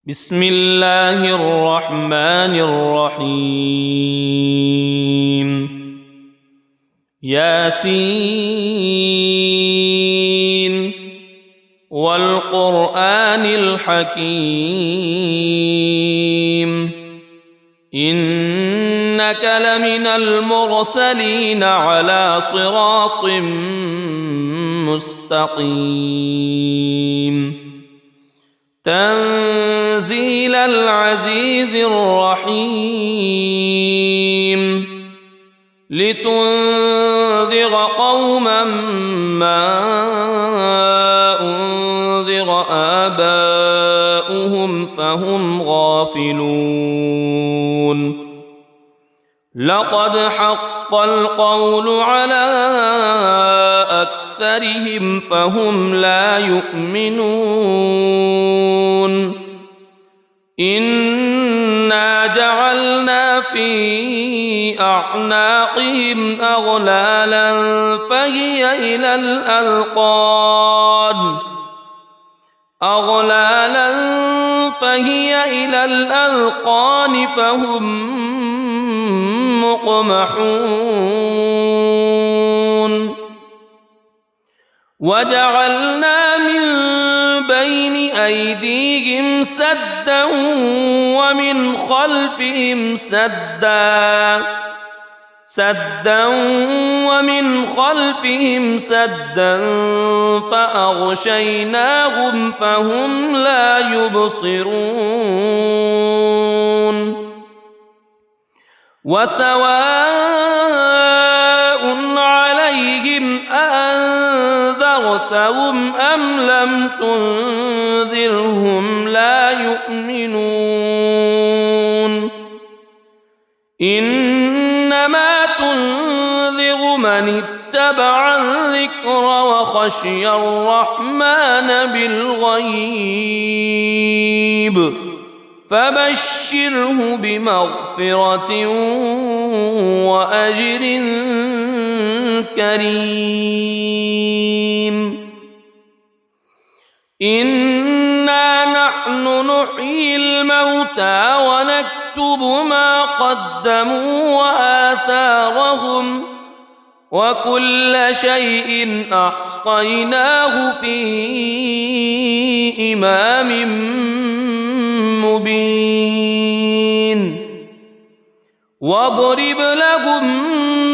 بسم الله الرحمن الرحيم ياسين والقرآن الحكيم إنك لمن المرسلين على صراط مستقيم تنزيل العزيز الرحيم لتنذر قوما ما أنذر آباؤهم فهم غافلون لقد حق القول على أكثرهم فهم لا يؤمنون إنا جعلنا في أعناقهم أغلالا فهي إلى الأذقان فهم مقمحون وجعلنا من بين أيديهم سدا ومن خلفهم سدا فأغشيناهم فهم لا يبصرون وسواء عليهم أأنذرتهم أم لم تنذرهم لا يؤمنون إنما تنذر من اتبع الذكر وخشي الرحمن بالغيب فبشره بمغفرة وأجر كريم إنا نحن نحيي الموتى ونكتب ما قدموا وآثارهم وكل شيء أحصيناه في إمام مبين واضرب لهم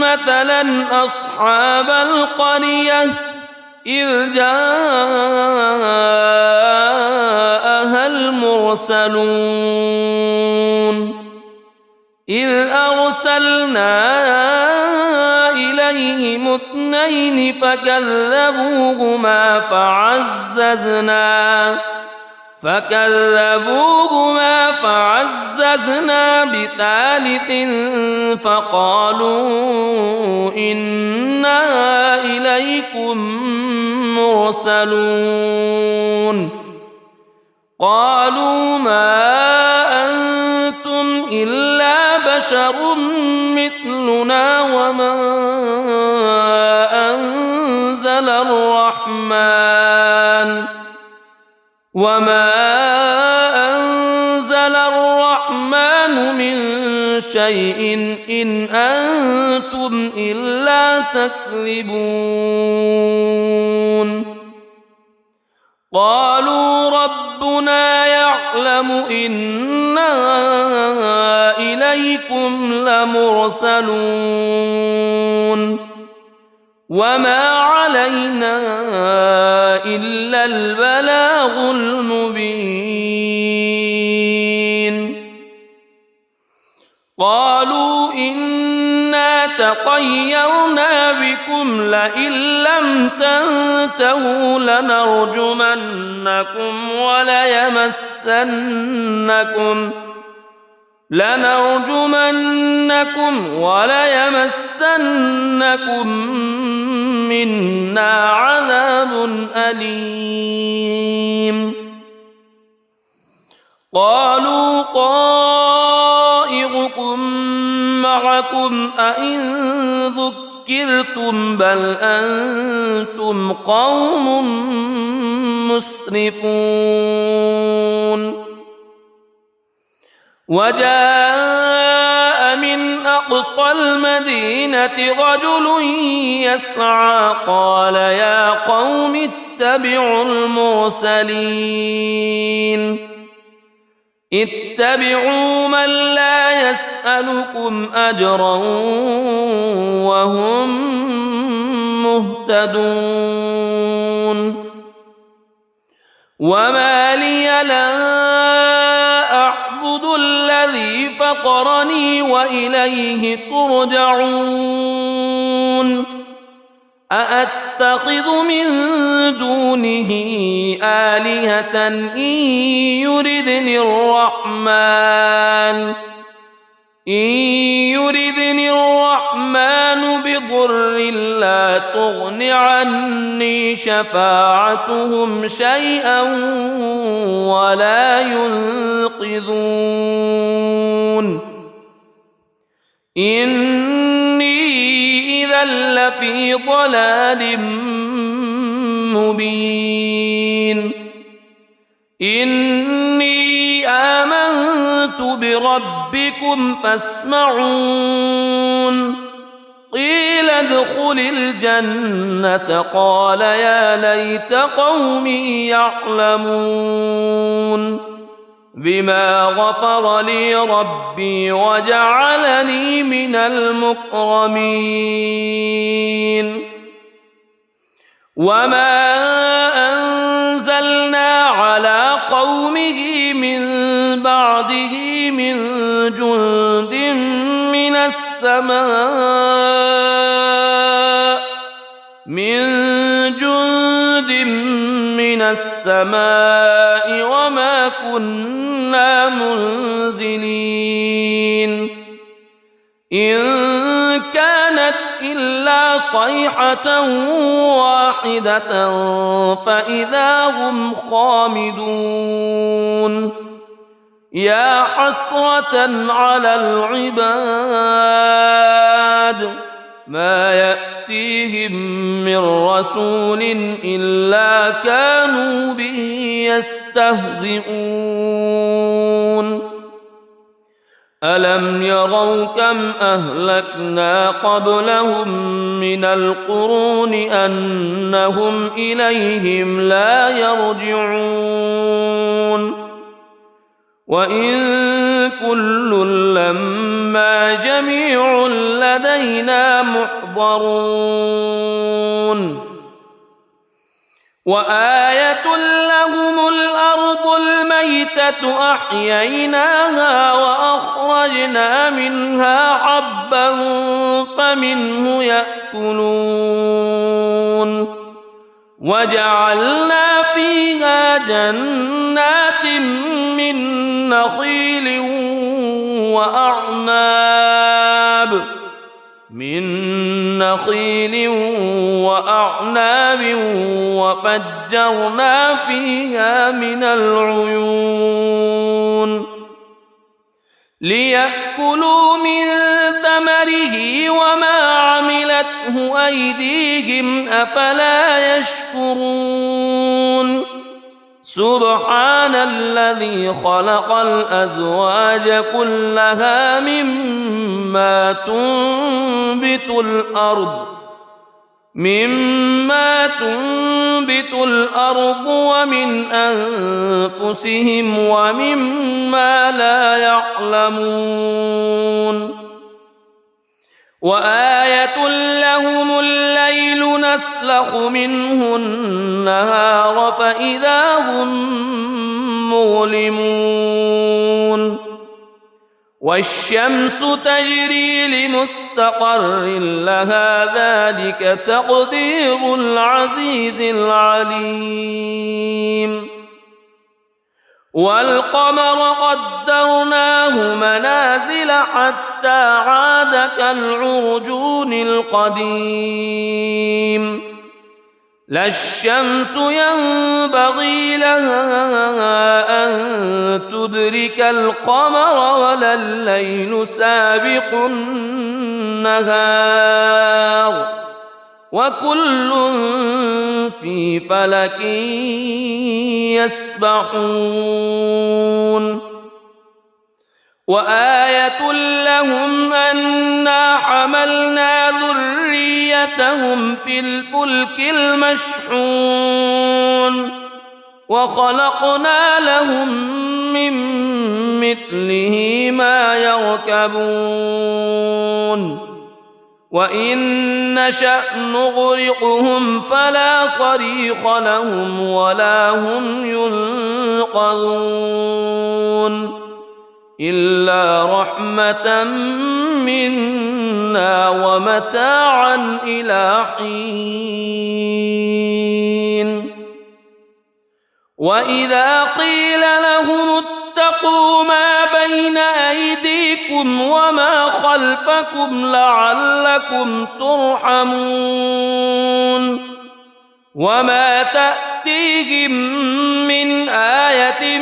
مثلا أصحاب القرية إذ جاءها المرسلون إذ أرسلنا إليهم اثنين فكذبوهما فعززنا بثالث فقالوا إنا إليكم مرسلون قالوا ما أنتم إلا بشر مثلنا وما أنزل الرحمن من شيء إن أنتم إلا تكذبون قالوا ربنا يعلم إنا إليكم لمرسلون وما علينا إلا البلاغ المبين قالوا إنا تطيرنا بكم لئن لم تنتهوا لنرجمنكم وليمسنكم منا عذاب أليم قالوا طائركم معكم أئن ذكرتم بل أنتم قوم مسرفون وجاء من أقصى المدينة رجل يسعى قال يا قوم اتبعوا المرسلين اتبعوا من لا يسألكم أجرا وهم مهتدون وما لي لا أعبد الذي فطرني وإليه ترجعون أأتخذ من دونه آلهة إن يردني الرحمن بضر لا تغن عني شفاعتهم شيئا ولا ينقذون إني إذا لفي ضلال مبين إني آمنت بربكم فاسمعون قيل ادخل الجنة قال يا ليت قومي يعلمون بما غفر لي ربي وجعلني من المكرمين وما أنزلنا على قومه من بعده من جند من السماء وما كنا منزلين إن كانت إلا صيحة واحدة فإذا هم خامدون يا حسرة على العباد ما يأتيهم من رسول إلا كانوا به يستهزئون ألم يروا كم أهلكنا قبلهم من القرون أنهم إليهم لا يرجعون وإن كل لما جميع لدينا محضرون وآية لهم الأرض الميتة أحييناها وأخرجنا منها حبا فمنه يأكلون وجعلنا فيها جنات من نخيل وأعناب وفجرنا فيها من العيون ليأكلوا من ثمره وما عملته أيديهم أفلا يشكرون سبحان الذي خلق الأزواج كلها مما تنبت الأرض ومن أنفسهم ومما لا يعلمون وآية لهم الليل نسلخ منه النهار فإذا هم مظلمون والشمس تجري لمستقر لها ذلك تقدير العزيز العليم والقمر قدرناه منازل حتى عاد كالعرجون القديم لا الشمس ينبغي لها أن تدرك القمر ولا الليل سابق النهار وكل في فلك يسبحون وآية لهم أنا حملنا ذريتهم في الفلك المشحون وخلقنا لهم من مثله ما يركبون وإن نشأ نغرقهم فلا صريخ لهم ولا هم ينقذون إلا رحمة منا ومتاعا إلى حين وإذا قيل لهم اتقوا ما بين أيديكم وما خلفكم لعلكم ترحمون وما تأتيهم من آية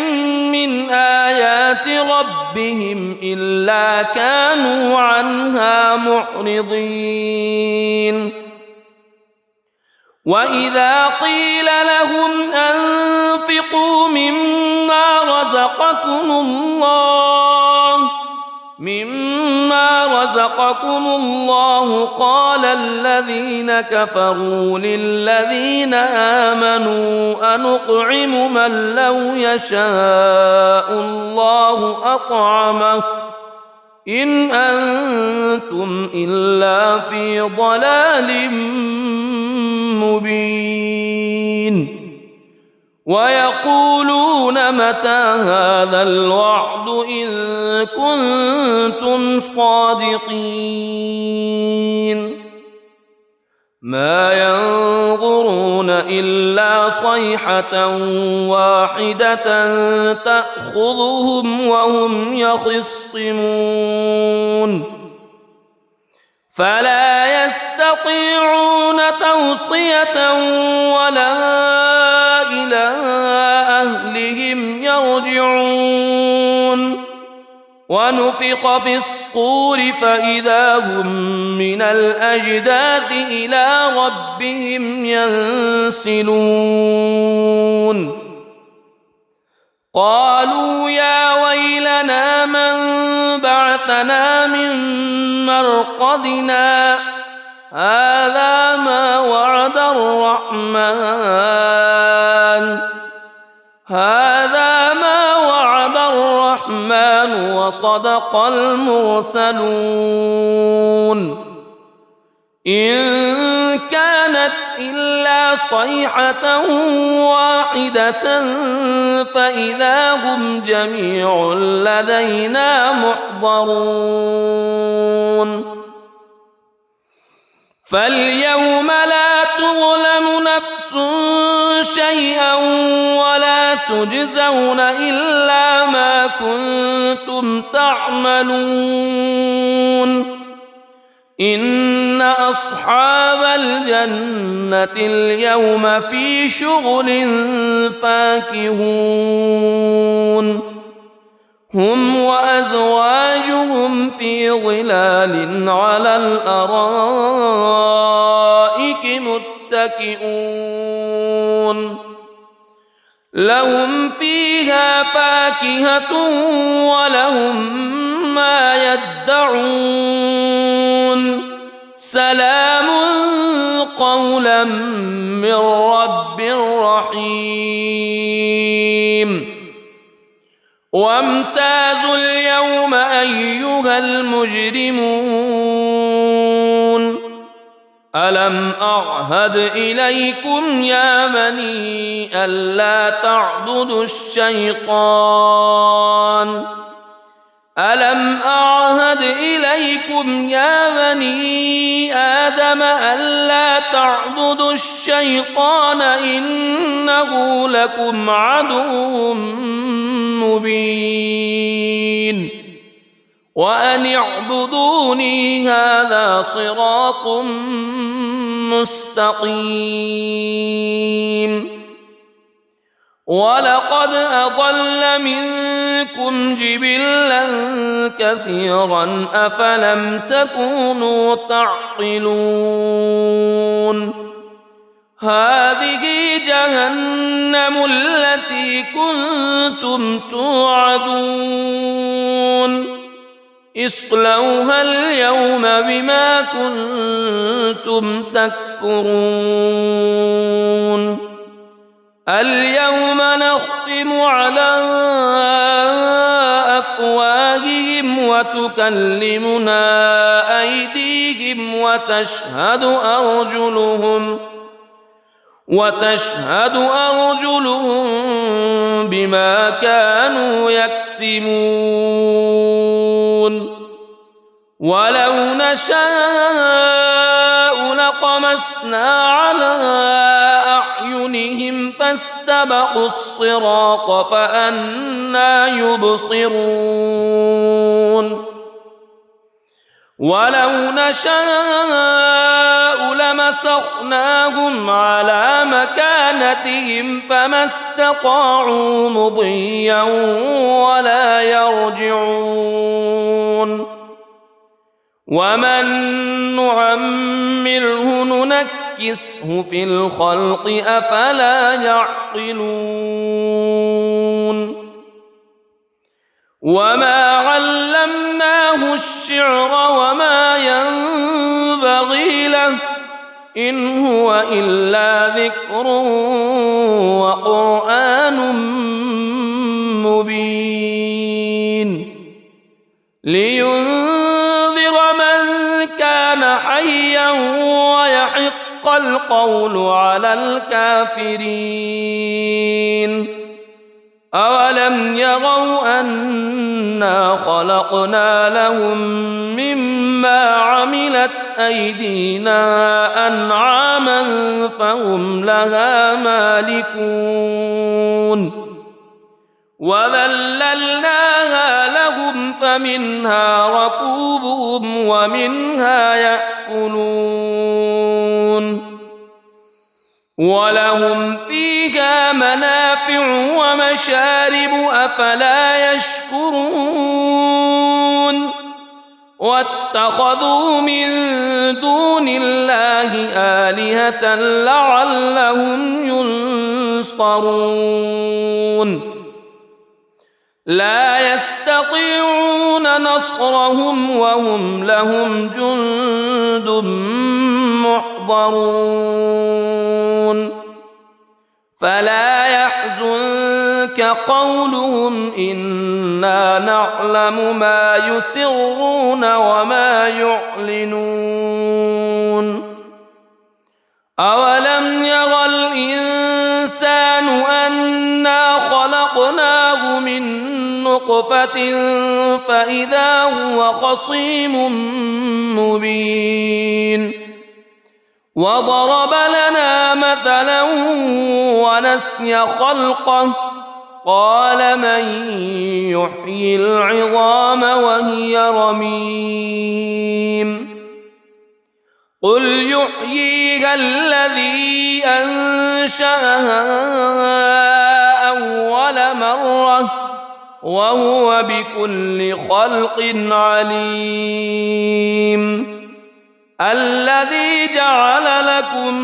من آيات ربهم إلا كانوا عنها معرضين وإذا قيل لهم أنفقوا مما رزقكم الله قال الذين كفروا للذين آمنوا أنطعم من لو يشاء الله أطعمه إن أنتم إلا في ضلال مبين ويقولون متى هذا الوعد إن كنتم صادقين ما ينظرون إلا صيحة واحدة تأخذهم وهم يخصمون فلا يستطيعون توصية ولا إلى أهلهم يرجعون ونفخ في الصور فإذا هم من الأجداث إلى ربهم ينسلون قالوا يا ويلنا من بعثنا من مرقدنا هذا ما وعد الرحمن وصدق المرسلون إن كانت إلا صيحة واحدة فإذا هم جميع لدينا محضرون فاليوم لا تظلم نفس شيئا ولا تجزون إلا ما كنتم تعملون إن أصحاب الجنة اليوم في شغل فاكهون هم وأزواجهم في ظلال على الأرائك متكئون لهم فيها فاكهة ولهم ما يدعون سلام قولا من رب رحيم وامتازوا اليوم أيها المجرمون ألم أعهد إليكم يا بني ألا تعبدوا الشيطان ألم أعهد إليكم يا بني آدم ألا تعبدوا الشيطان إنه لكم عدو مبين وأن اعبدوني هذا صراط مستقيم ولقد أضل منكم جبلا كثيرا أفلم تكونوا تعقلون هذه جهنم التي كنتم توعدون اصلوها اليوم بما كنتم تكفرون اليوم نختم على أفواههم وتكلمنا أيديهم وتشهد أرجلهم بما كانوا يكسبون ولو نشاء لطمسنا على أعينهم فاستبقوا الصراط فأنى يبصرون ولو نشاء لمسخناهم على مكانتهم فما استطاعوا مضيا ولا يرجعون ومن نعمره ننكسه في الخلق أفلا يعقلون وما علمناه الشعر وما ينبغي له إن هو إلا ذكر وقرآن مبين لينذر من كان حيا ويحق القول على الكافرين أولم يروا أنا خلقنا لهم مما عملت أيدينا أنعاما فهم لها مالكون وذللناها لهم فمنها ركوبهم ومنها يأكلون ولهم فيها منافع ومشارب أفلا يشكرون واتخذوا من دون الله آلهة لعلهم ينصرون لا يستطيعون نصرهم وهم لهم جند محضرون فلا يحزنك قولهم إنا نعلم ما يسرون وما يعلنون أولم ير الإنسان أنا خلقناه من نطفة فإذا هو خصيم مبين وضرب لنا مثلا ونسي خلقه قال من يحيي العظام وهي رميم قل يحييها الذي أنشأها أول مرة وهو بكل خلق عليم الذي جعل لكم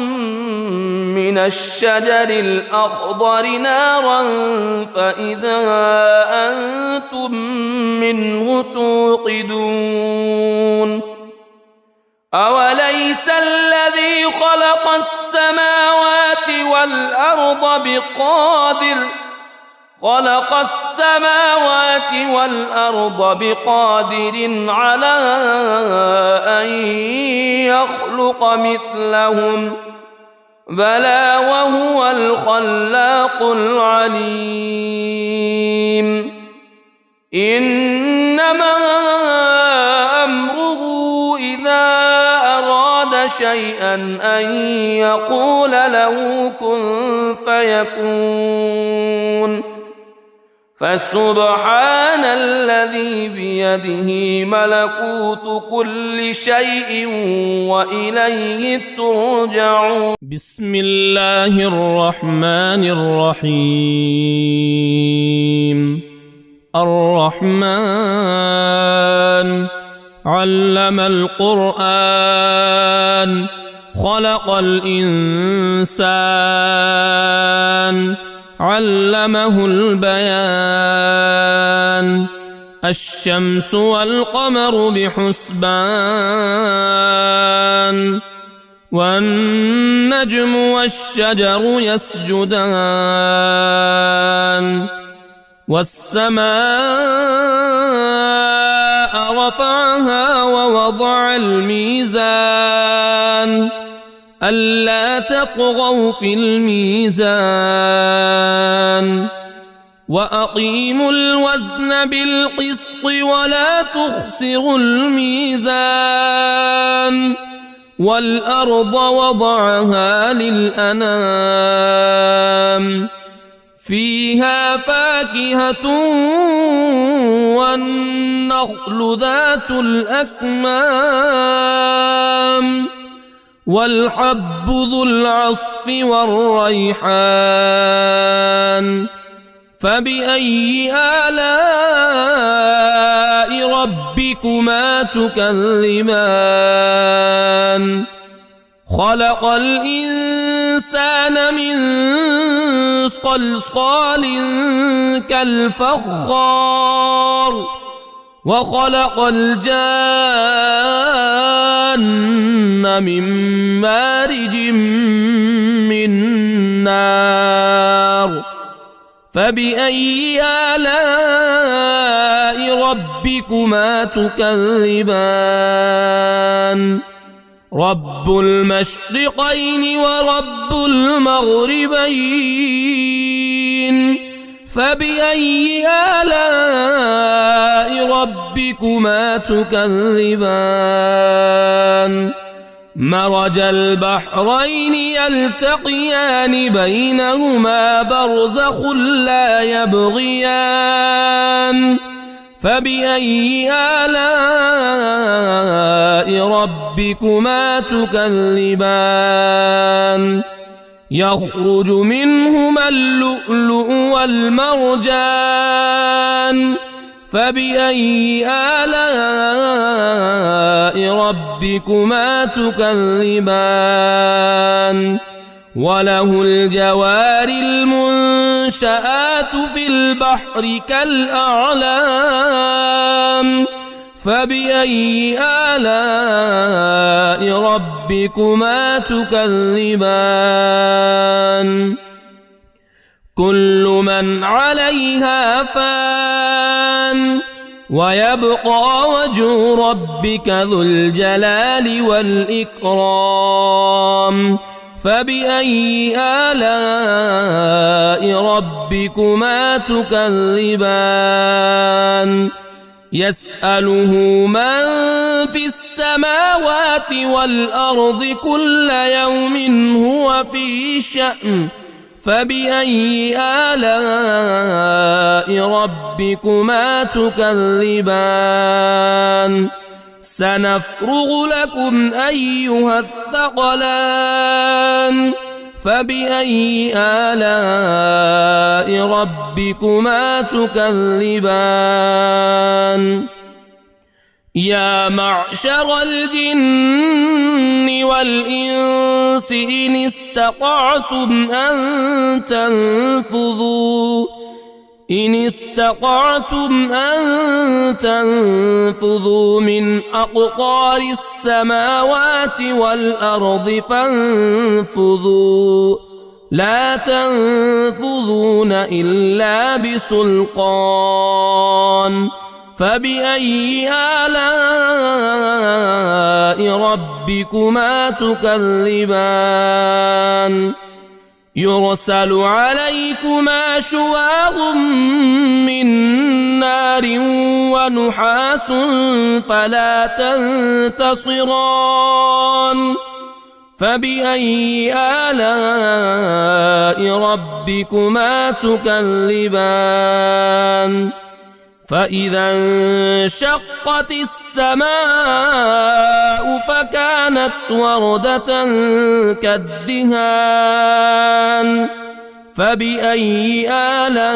من الشجر الأخضر نارا فإذا أنتم منه توقدون أوليس الذي خلق السماوات والأرض بقادر على أن يخلق مثلهم بلى وهو الخلاق العليم إنما أمره إذا أراد شيئا أن يقول له كن فيكون فسبحان الذي بيده ملكوت كل شيء وإليه ترجعون بسم الله الرحمن الرحيم الرحمن علم القرآن خلق الإنسان علمه البيان الشمس والقمر بحسبان والنجم والشجر يسجدان والسماء رفعها ووضع الميزان ألا تطغوا في الميزان وأقيموا الوزن بالقسط ولا تخسروا الميزان والأرض وضعها للأنام فيها فاكهة والنخل ذات الأكمام والحب ذو العصف والريحان فبأي آلاء ربكما تكذبان خلق الإنسان من صلصال كالفخار وخلق الجان من مارج من نار فبأي آلاء ربكما تكذبان رب المشرقين ورب المغربين فبأي آلاء ربكما تكذبان مرج البحرين يلتقيان بينهما برزخ لا يبغيان فبأي آلاء ربكما تكذبان يخرج منهما اللؤلؤ والمرجان فبأي آلاء ربكما تكذبان وله الجوار المنشآت في البحر كالأعلام فبأي آلاء ربكما تكذبان كل من عليها فان ويبقى وجه ربك ذو الجلال والإكرام فبأي آلاء ربكما تكذبان يسأله من في السماوات والأرض كل يوم هو في شأن فبأي آلاء ربكما تكذبان سنفرغ لكم أيها الثقلان فبأي آلاء ربكما تكذبان يا معشر الجن والإنس إن استطعتم أن تنفذوا من أقطار السماوات والأرض فانفذوا لا تنفذون إلا بسلطان فبأي آلاء ربكما تكذبان يرسل عليكما شواظ من نار ونحاس فلا تنتصران فبأي آلاء ربكما تكذبان فإذا انشقت السماء فكانت وردة كالدهان فبأي آلاء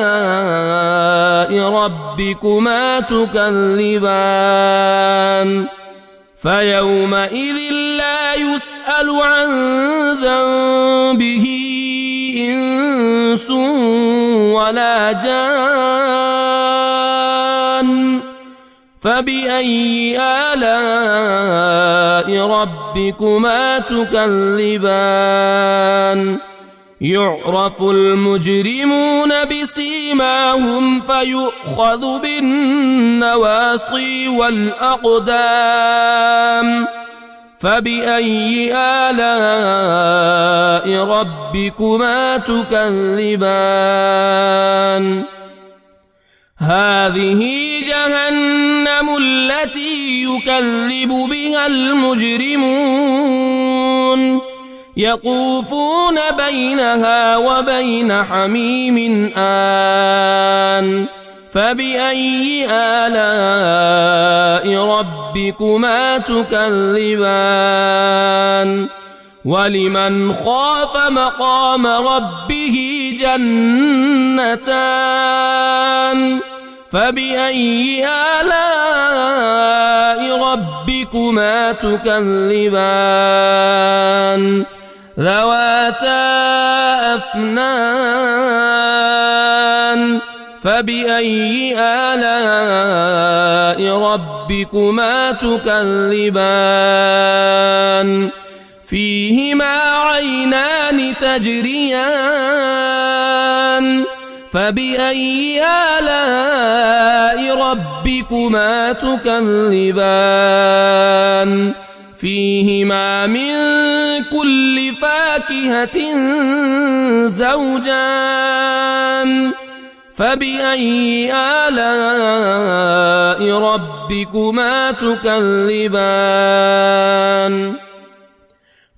ربكما تكذبان فيومئذ لا يسأل عن ذنبه إنس ولا جان فبأي آلاء ربكما تكذبان يعرف المجرمون بسيماهم فيؤخذ بالنواصي والأقدام فبأي آلاء ربكما تكذبان هذه جهنم التي يكذب بها المجرمون يطوفون بينها وبين حميم آن فبأي آلاء ربكما تكذبان ولمن خاف مقام ربه جنتان فبأي آلاء ربكما تكذبان ذواتا أفنان فبأي آلاء ربكما تكذبان فيهما عينان تجريان فبأي آلاء ربكما تكذبان فيهما من كل فاكهة زوجان فبأي آلاء ربكما تكذبان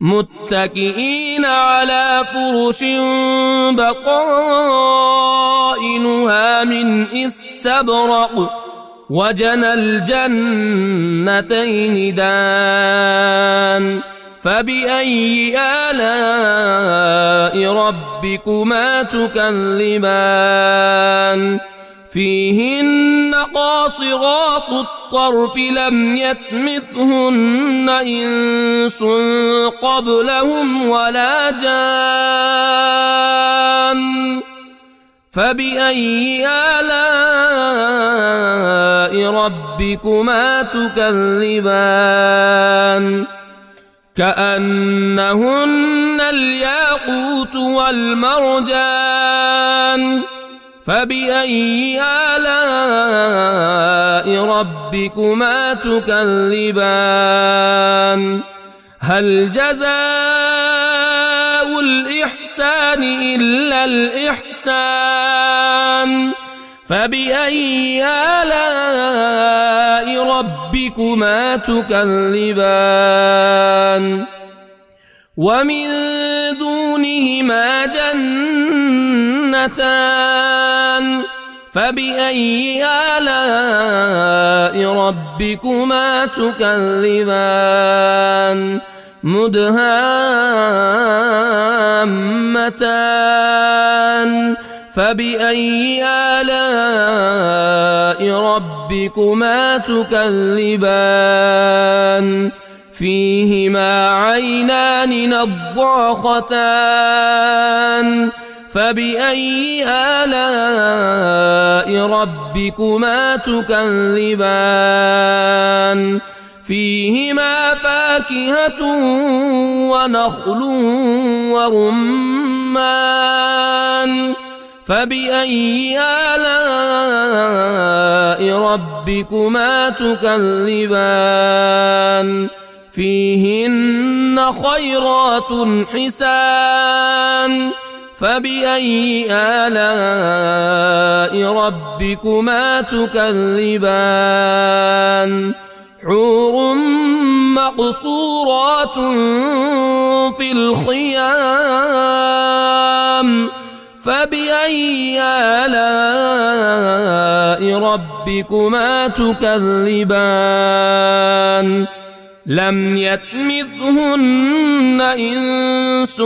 متكئين على فرش بطائنها من استبرق وجنى الجنتين دان فبأي آلاء ربكما تكذبان فيهن قاصرات الطرف لم يطمثهن إنس قبلهم ولا جان فبأي آلاء ربكما تكذبان كأنهن الياقوت والمرجان فبأي آلاء ربكما تكذبان هل جزاء الإحسان إلا الإحسان فبأي آلاء ربكما تكذبان ومن دونهما جنتان فبأي آلاء ربكما تكذبان مدهامتان فبأي آلاء ربكما تكذبان فيهما عينان نضاختان فبأي آلاء ربكما تكذبان فيهما فاكهة ونخل ورمان فبأي آلاء ربكما تكذبان فيهن خيرات حسان فبأي آلاء ربكما تكذبان حور مقصورات في الخيام فبأي آلاء ربكما تكذبان لم يطمثهن إنس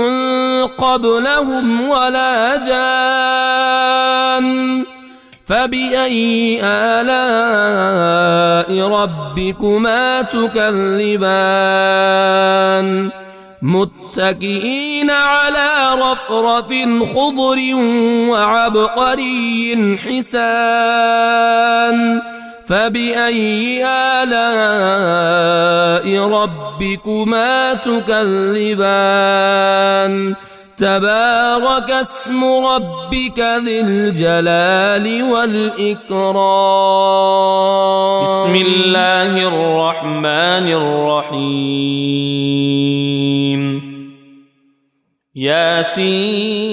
قبلهم ولا جان فبأي آلاء ربكما تكذبان متكئين على رفرف خضر وعبقري حسان فبأي آلاء ربكما تكذبان تبارك اسم ربك ذي الجلال والإكرام بسم الله الرحمن الرحيم ياسين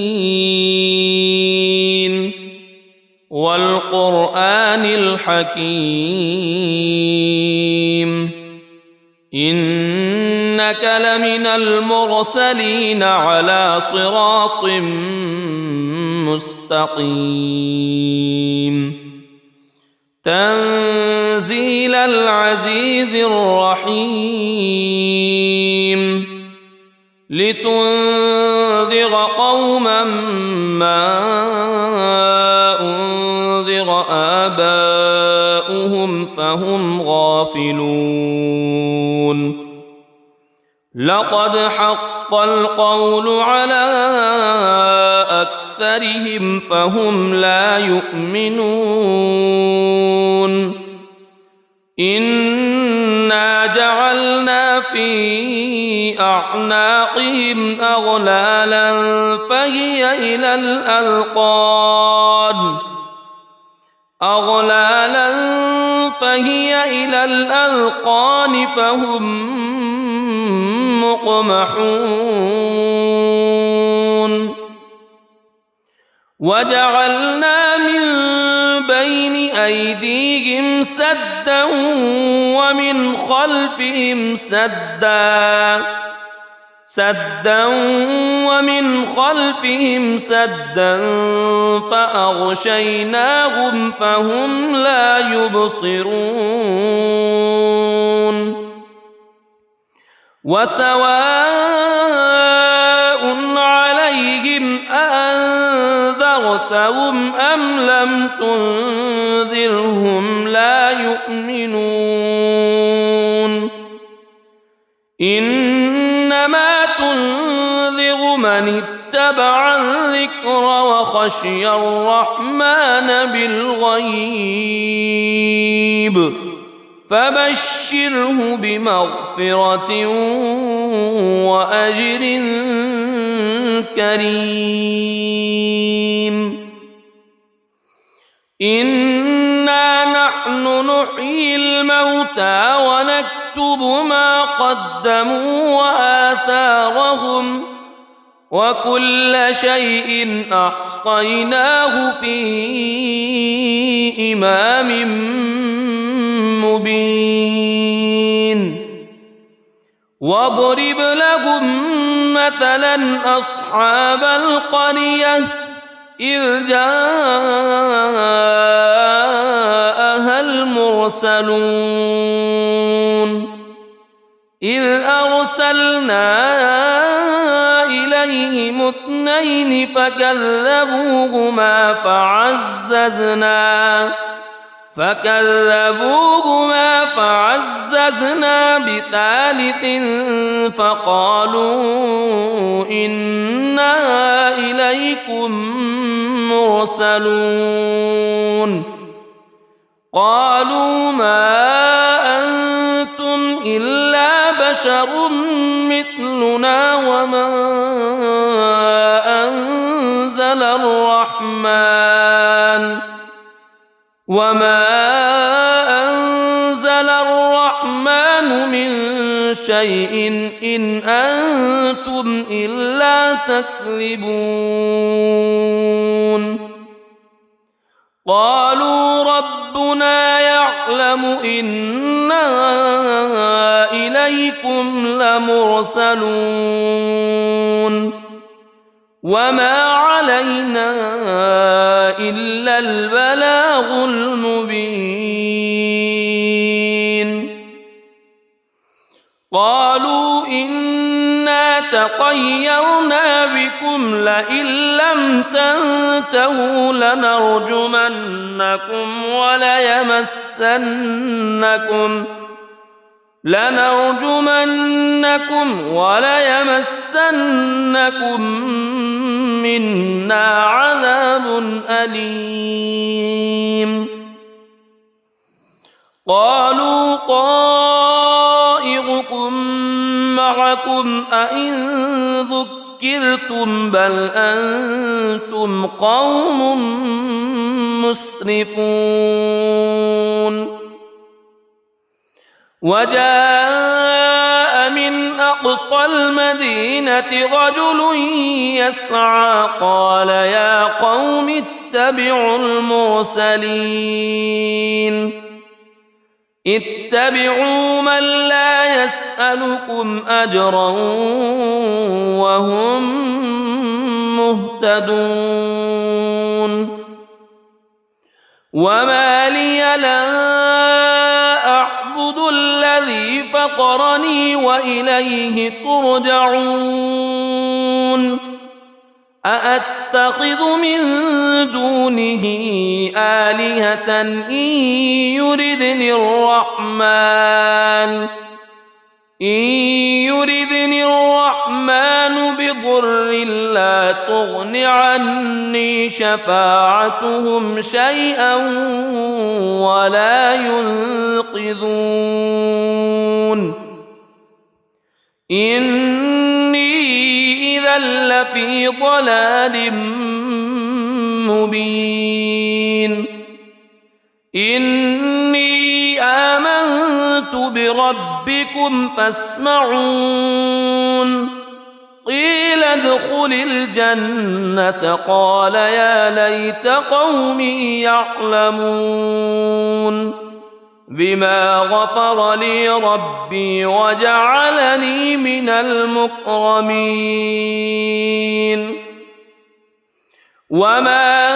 والقرآن الحكيم إنك لمن المرسلين على صراط مستقيم تنزيل العزيز الرحيم لتنذر قوما ما أنذر آباؤهم فهم غافلون لقد حق القول على أكثرهم فهم لا يؤمنون إنا جعلنا في أعناقهم أغلالا فهي إلى الأذقان فهم مقمحون وجعلنا من بين أيديهم سدا ومن خلفهم سدا فأغشيناهم فهم لا يبصرون وسواء عليهم أأنذرتهم أم لم تنذرهم لا يؤمنون إنما تنذر من اتبع الذكر وخشي الرحمن بالغيب فبشره بمغفرة وأجر كريم إنا نحن نحيي الموتى ونكتب ما قدموا وآثارهم وكل شيء أحصيناه في إمام مبين واضرب لهم مثلا أصحاب القرية إذ جاءها المرسلون إذ أرسلنا إليهم اثنين فكذبوهما فعززنا بثالث فقالوا إنا إليكم مرسلون قالوا ما أنتم إلا بشر مثلنا وما أنزل الرحمن من شيء إن أنتم إلا تكذبون قالوا ربنا يعلم إنا إليكم لمرسلون وما علينا إلا البلاغ المبين قالوا إنا تطيرنا بكم لئن لم تنتهوا لنرجمنكم وليمسنكم منا عذاب أليم قالوا طائركم معكم أئن ذكرتم بل أنتم قوم مسرفون وجاء من أقصى المدينة رجل يسعى قال يا قوم اتبعوا المرسلين اتبعوا من لا يسألكم أجرا وهم مهتدون وما لي لا أعبد الذي فطرني وإليه ترجعون أأتخذ من دونه آلهة إن يردني الرحمن بضر لا تغن عني شفاعتهم شيئا ولا ينقذون إني إذا لفي ضلال مبين إني آمنت بربكم فاسمعون قيل ادخل الجنة قال يا ليت قومي يعلمون بما غفر لي ربي وجعلني من المكرمين وما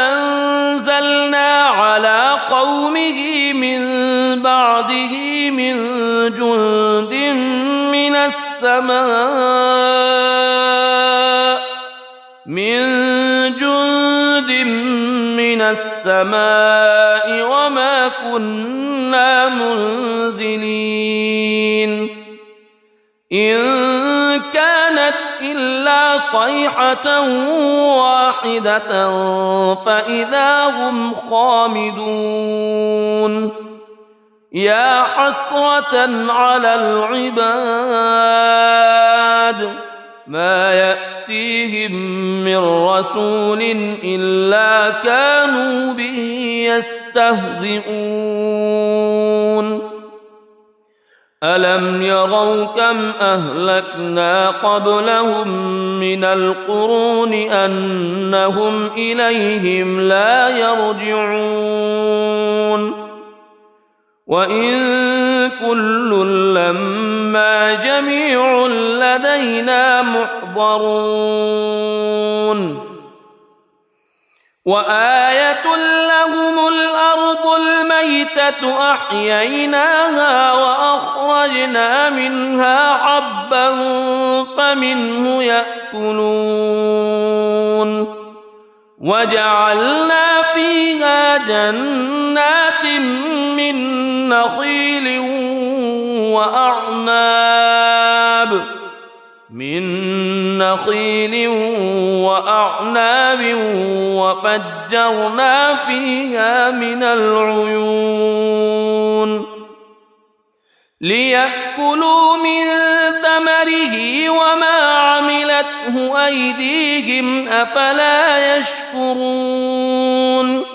أنزلنا على قومه من بعده من جند من السماء وما كنا منزلين إن كانت إلا صيحة واحدة فإذا هم خامدون يا حسرة على العباد ما يأتيهم من رسول إلا كانوا به يستهزئون ألم يروا كم أهلكنا قبلهم من القرون أنهم إليهم لا يرجعون وإن كل لما جميع لدينا محضرون وآية لهم الأرض الميتة أحييناها وأخرجنا منها حبا فمنه يأكلون وجعلنا فيها جنات من نخيل وأعناب وفجرنا فيها من العيون ليأكلوا من ثمره وما عملته أيديهم أفلا يشكرون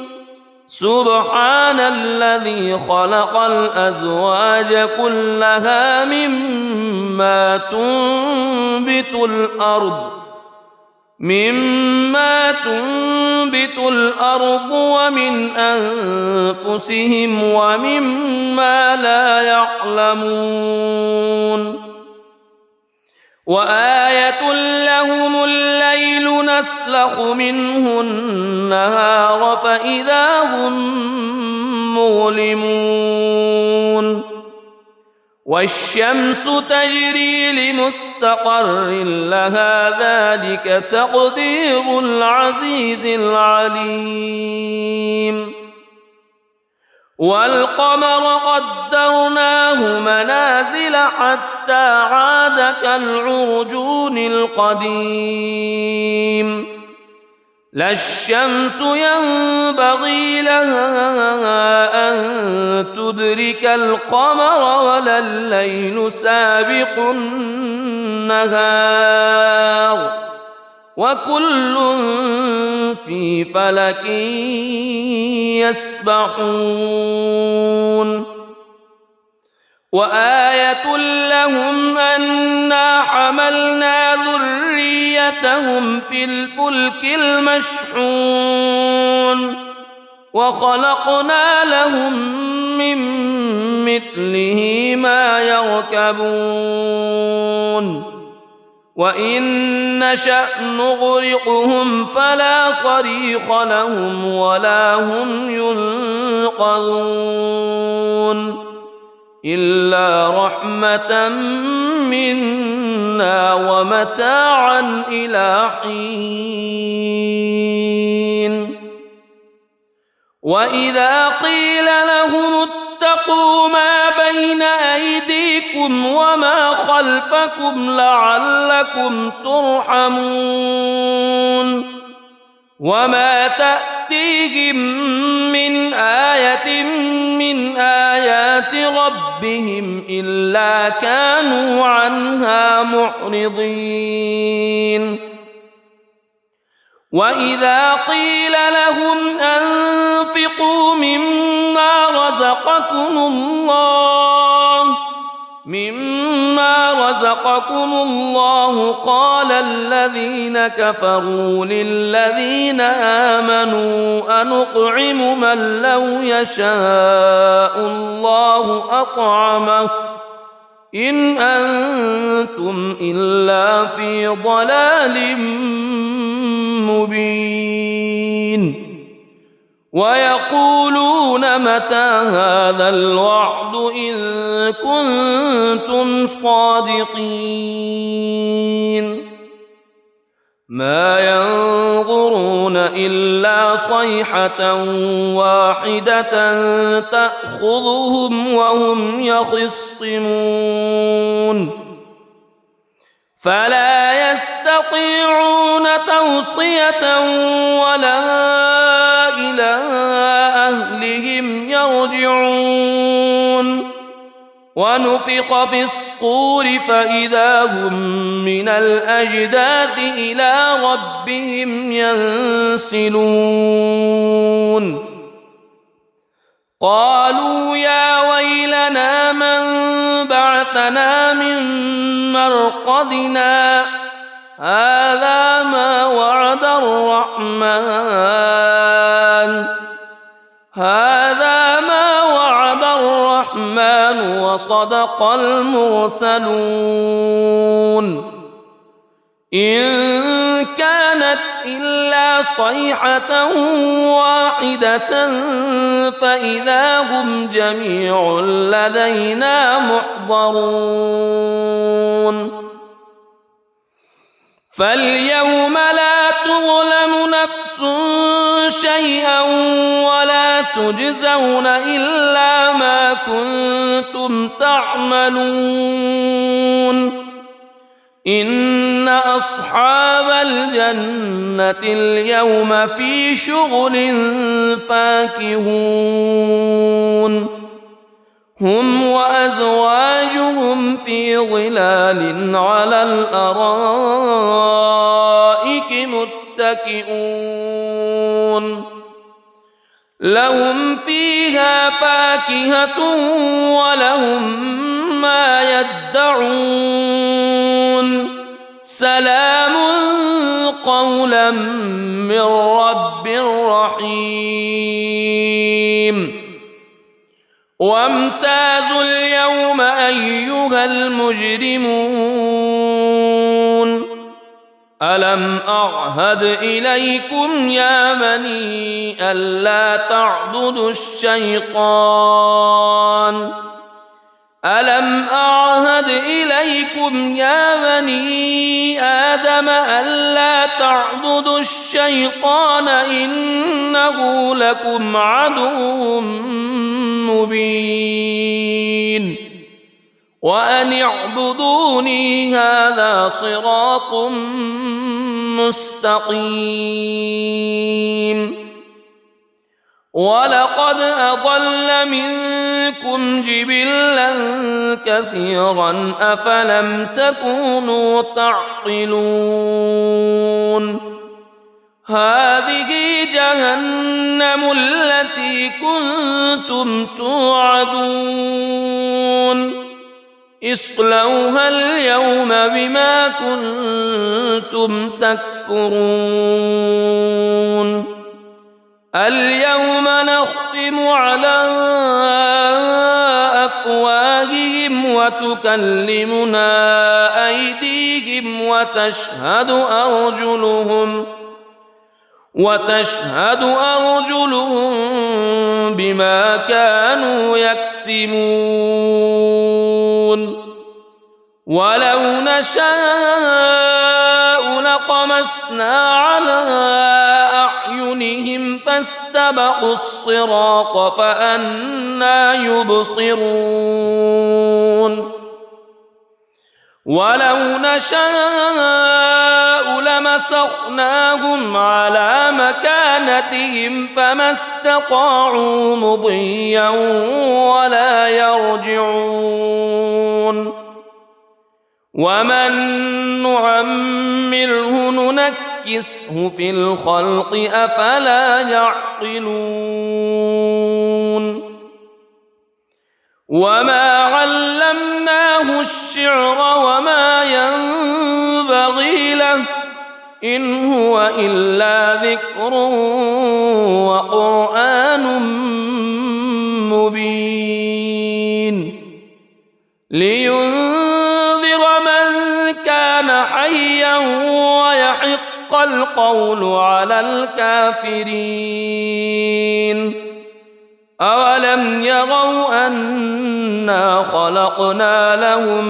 سبحان الذي خلق الأزواج كلها مما تنبت الأرض ومن أنفسهم ومما لا يعلمون وآية لهم الليل نسلخ منه النهار فإذا هم مظلمون والشمس تجري لمستقر لها ذلك تقدير العزيز العليم والقمر قدرناه منازل حتى عاد كالعرجون القديم لا الشمس ينبغي لها أن تدرك القمر ولا الليل سابق النهار وكل في فلك يسبحون وآية لهم أنا حملنا ذريتهم في الفلك المشحون وخلقنا لهم من مثله ما يركبون وإن نشأ نغرقهم فلا صريخ لهم ولا هم ينقذون إلا رحمة منا ومتاعا إلى حين وإذا قيل لهم اتقوا ما بين أيديكم وما خلفكم لعلكم ترحمون وما تأتيهم من آية من آيات ربهم إلا كانوا عنها معرضين وإذا قيل لهم أنفقوا مما رزقكم الله قال الذين كفروا للذين آمنوا أنطعم من لو يشاء الله أطعمه إن أنتم إلا في ضلال مبين ويقولون متى هذا الوعد إن كنتم صادقين ما ينظرون إلا صيحة واحدة تأخذهم وهم يخصمون فلا يستطيعون توصية ولا إلى أهلهم يرجعون ونفخ في الصور فإذا هم من الأجداث إلى ربهم ينسلون قالوا يا ويلنا من بعثنا من مرقدنا هذا ما وعد الرحمن وصدق المرسلون إن كانت إلا صيحة واحدة فإذا هم جميع لدينا محضرون فاليوم لا تظلم نفس شيئا ولا تجزون إلا ما كنتم تعملون إن أصحاب الجنة اليوم في شغل فاكهون هم وأزواجهم في ظلال على الأرائك متكئون لهم فيها فاكهة ولهم ما يدعون سلام قولا من رب رحيم وامتازوا اليوم أيها المجرمون ألم أعهد إليكم يا بني ألا تعبدوا الشيطان ألم أعهد إليكم يا بني آدم ألا تعبدوا الشيطان إنه لكم عدو مبين وأن اعبدوني هذا صراط مستقيم ولقد أضل منكم جبلا كثيرا أفلم تكونوا تعقلون هذه جهنم التي كنتم توعدون اصلوها اليوم بما كنتم تكفرون اليوم نختم على أفواههم وتكلمنا أيديهم وتشهد أرجلهم بما كانوا يكسبون ولو نشاء لطمسنا على أعينهم فاستبقوا الصراط فأنى يبصرون ولو نشاء لمسخناهم على مكانتهم فما استطاعوا مضيا ولا يرجعون ومن نعمره ننكسه في الخلق أفلا يعقلون وما علمناه الشعر وما ينبغي له إن هو إلا ذكر وقرآن مبين لينذر من كان حيا ويحق القول على الكافرين أولم يروا أنا خلقنا لهم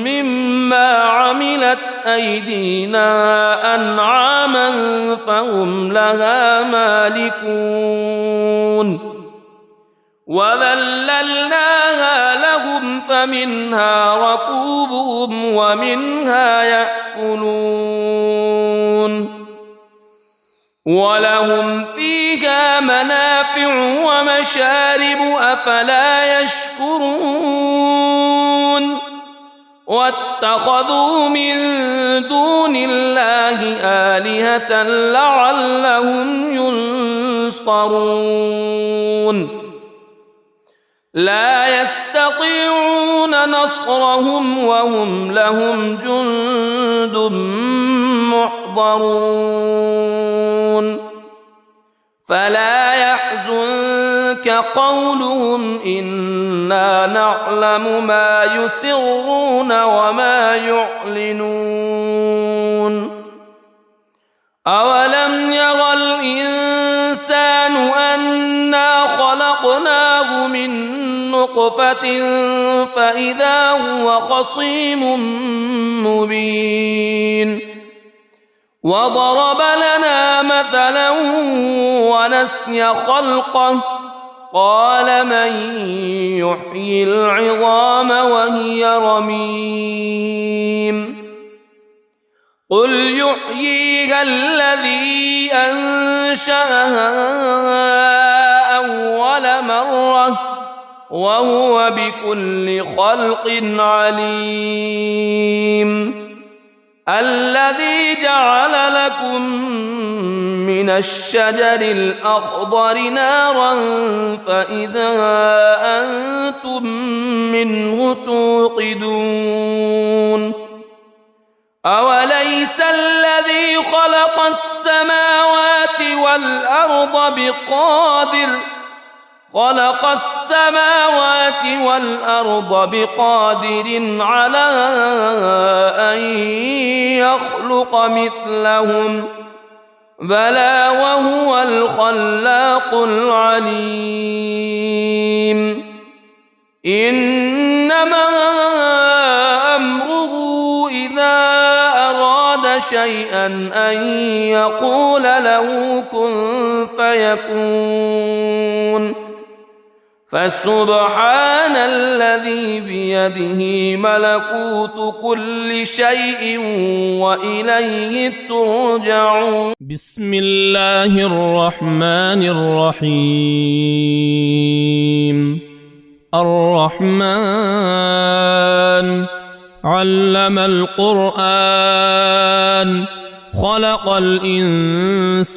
مما عملت أيدينا أنعاما فهم لها مالكون وذللناها لهم فمنها ركوبهم ومنها يأكلون ولهم فيها منافع ومشارب أفلا يشكرون واتخذوا من دون الله آلهة لعلهم ينصرون لا يستطيعون نصرهم وهم لهم جند محضرون فلا يحزنك قولهم إنا نعلم ما يسرون وما يعلنون أولم ير الإنسان أنا خلقناه من نطفة فإذا هو خصيم مبين وضرب لنا مثلا ونسي خلقه قال من يحيي العظام وهي رميم قل يحييها الذي أنشأها أول مرة وهو بكل خلق عليم الذي جعل لكم من الشجر الأخضر نارا فإذا أنتم منه توقدون أوليس الذي خلق السماوات والأرض بقادر على أن يخلق مثلهم بلى وهو الخلاق العليم إنما أمره إذا أراد شيئا أن يقول له كن فيكون فسبحان الذي بيده ملكوت كل شيء وإليه ترجعون. بسم الله الرحمن الرحيم. الرحمن علم القرآن خلق الإنسان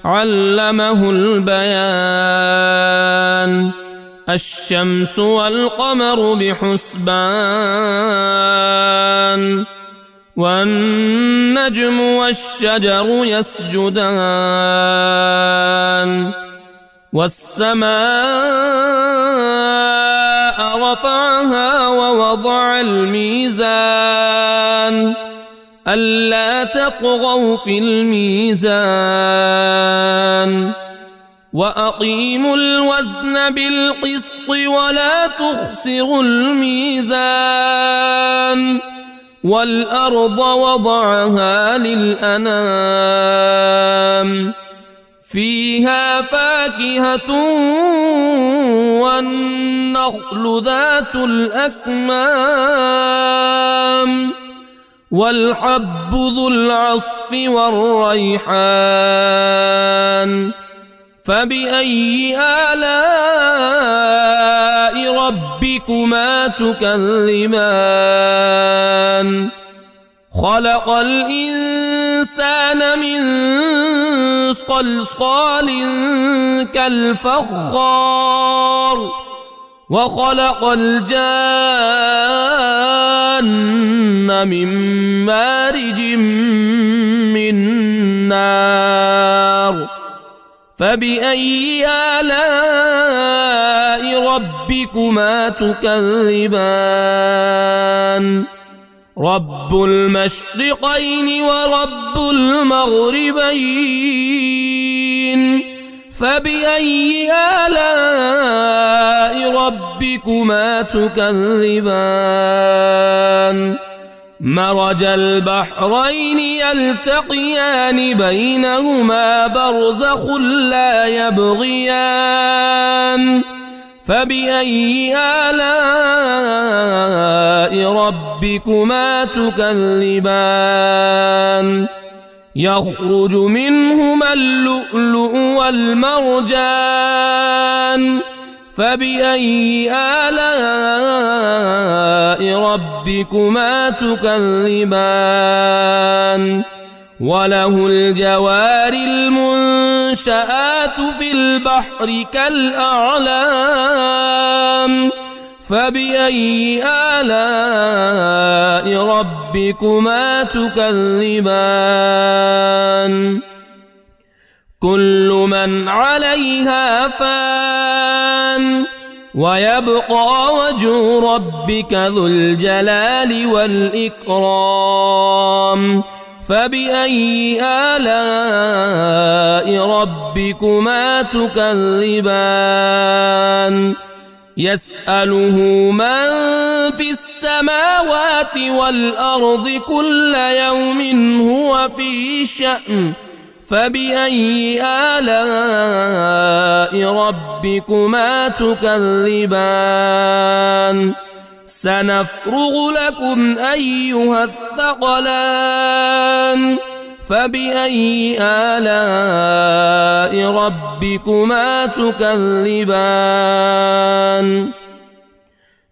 علمه البيان. الشمس والقمر بحسبان والنجم والشجر يسجدان. والسماء رفعها ووضع الميزان ألا تطغوا في الميزان وأقيموا الوزن بالقسط ولا تخسروا الميزان. والأرض وضعها للأنام فيها فاكهة والنخل ذات الأكمام والحب ذو العصف والريحان. فبأي آلاء ربكما تكذبان؟ خلق الإنسان من صلصال كالفخار وخلق الجان من مارج من نار. فبأي آلاء ربكما تكذبان؟ رب المشرقين ورب المغربين. فبأي آلاء ربكما تكذبان؟ مرج البحرين يلتقيان بينهما برزخ لا يبغيان. فبأي آلاء ربكما تكذبان؟ يخرج منهما اللؤلؤ والمرجان. فبأي آلاء ربكما تكذبان؟ وله الجوار المنشآت في البحر كالأعلام. فبأي آلاء ربكما تكذبان؟ كل من عليها فان ويبقى وجه ربك ذو الجلال والإكرام. فبأي آلاء ربكما تكذبان؟ يسأله من في السماوات والأرض كل يوم هو في شأن. فبأي آلاء ربكما تكذبان؟ سنفرغ لكم أيها الثقلان. فبأي آلاء ربكما تكذبان؟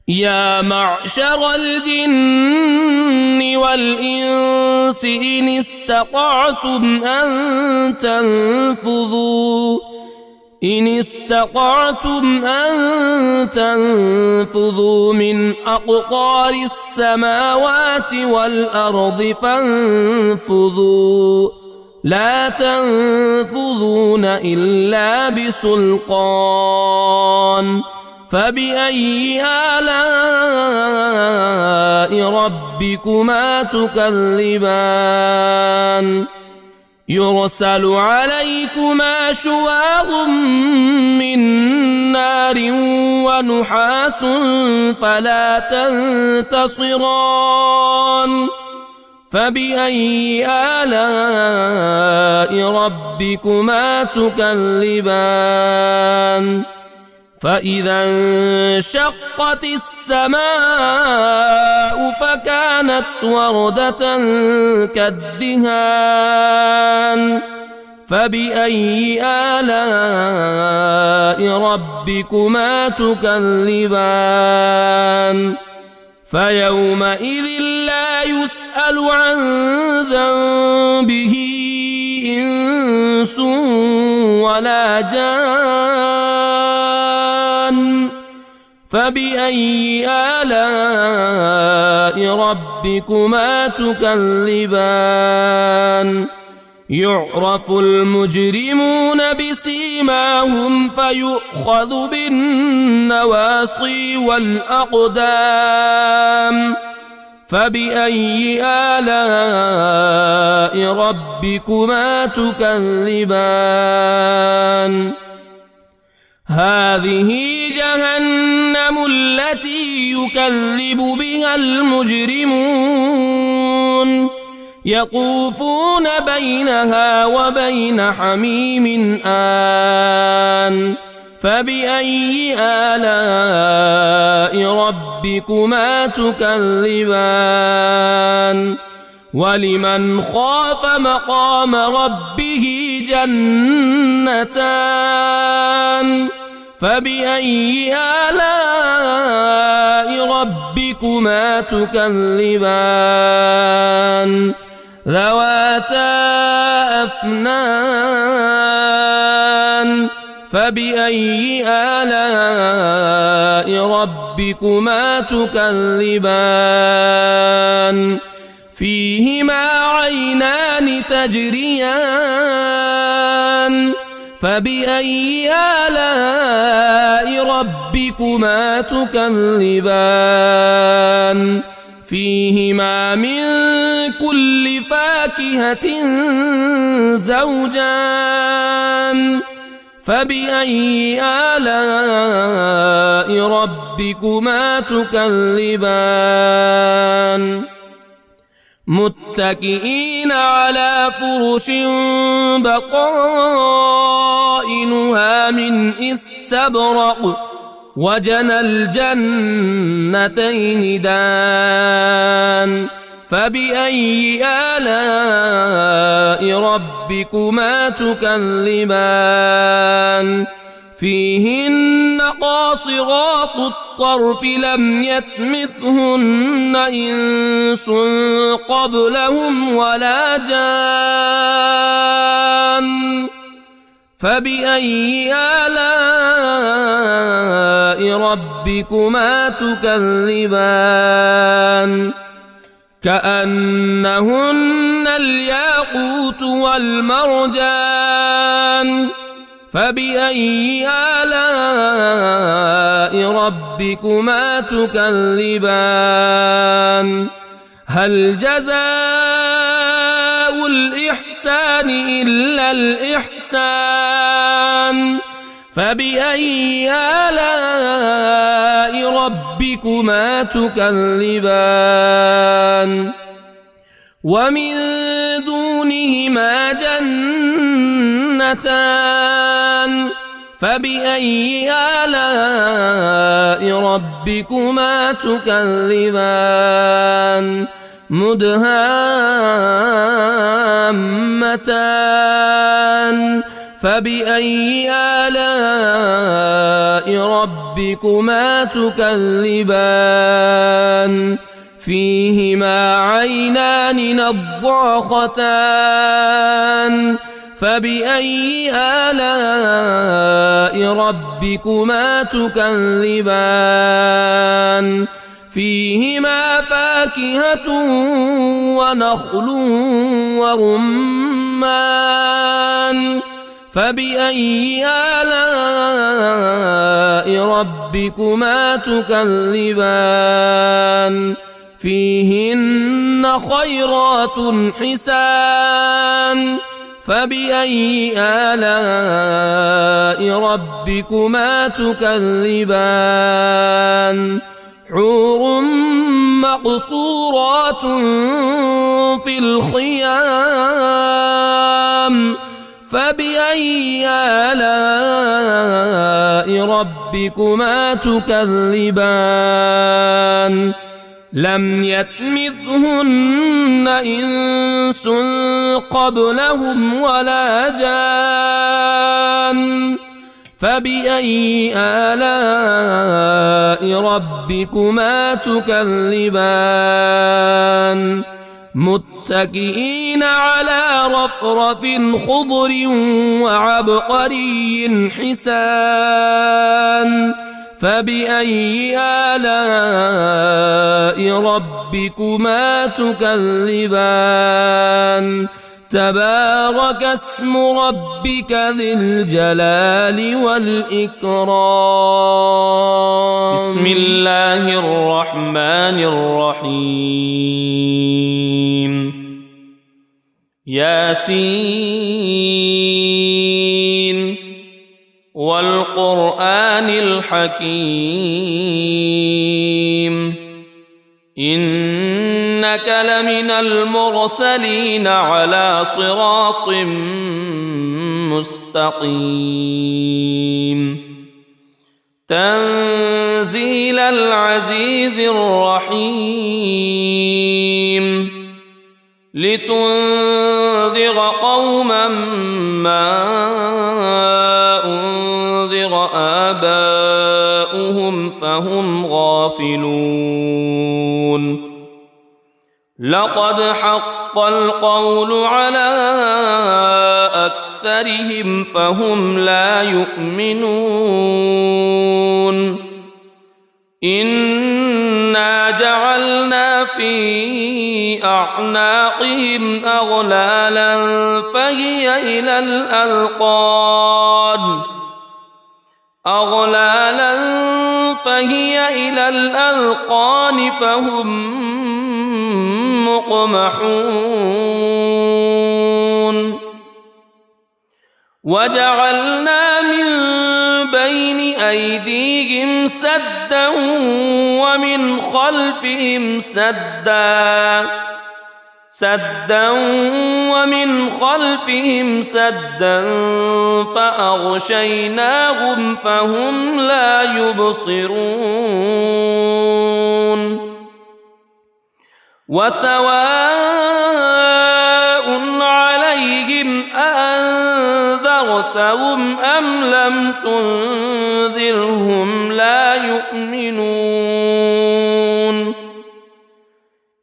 يا معشر الجن والإنس إن استطعتم أن تنفذوا من أقطار السماوات والأرض فانفذوا لا تنفذون إلا بسلطان. فبأي آلاء ربكما تكذبان؟ يرسل عليكما شواظ من نار ونحاس فلا تنتصران. فبأي آلاء ربكما تكذبان فإذا انشقت السماء فكانت وردة كالدهان فبأي آلاء ربكما تكذبان فيومئذ لا يسأل عن ذنبه إنس ولا جان فبأي آلاء ربكما تكذبان يعرف المجرمون بسيماهم فيؤخذ بالنواصي والأقدام فبأي آلاء ربكما تكذبان هذه جهنم التي يكذب بها المجرمون يطوفون بينها وبين حميم آن فبأي آلاء ربكما تكذبان ولمن خاف مقام ربه جنتان فبأي آلاء ربكما تكذبان ذواتا أفنان فبأي آلاء ربكما تكذبان فيهما عينان تجريان فبأي آلاء ربكما تكذبان فيهما من كل فاكهة زوجان فبأي آلاء ربكما تكذبان متكئين على فرش بطائنها من استبرق وجنى الجنتين دان فبأي آلاء ربكما تكذبان فيهن قاصرات الطرف لم يطمثهن إنس قبلهم ولا جان فبأي آلاء ربكما تكذبان كأنهن الياقوت والمرجان فبأي آلاء ربكما تكذبان هل جزاء الإحسان إلا الإحسان فبأي آلاء ربكما تكذبان ومن دونهما جنتان فبأي آلاء ربكما تكذبان مدهامتان فبأي آلاء ربكما تكذبان فيهما عينان نضاختان فبأي آلاء ربكما تكذبان فيهما فاكهة ونخل ورمان فبأي آلاء ربكما تكذبان فيهن خيرات حسان فبأي آلاء ربكما تكذبان حور مقصورات في الخيام فبأي آلاء ربكما تكذبان لم يطمثهن إنس قبلهم ولا جان فبأي آلاء ربكما تكذبان متكئين على رفرف خضر وعبقري حسان فبأي آلاء ربكما تكذبان تبارك اسم ربك ذي الجلال والإكرام بسم الله الرحمن الرحيم ياسين والقرآن الحكيم إنك لمن المرسلين على صراط مستقيم تنزيل العزيز الرحيم لتنذر قوما ما أنذر آباؤهم فهم غافلون لقد حق القول على أكثرهم فهم لا يؤمنون إنا جعلنا في أعناقهم أغلالا فهي إلى الأذقان فهم مقمحون وجعلنا من بين أيديهم سدا ومن خلفهم سدا فأغشيناهم فهم لا يبصرون وسواء عليهم أأنذرتهم أم لم تنذرهم لا يؤمنون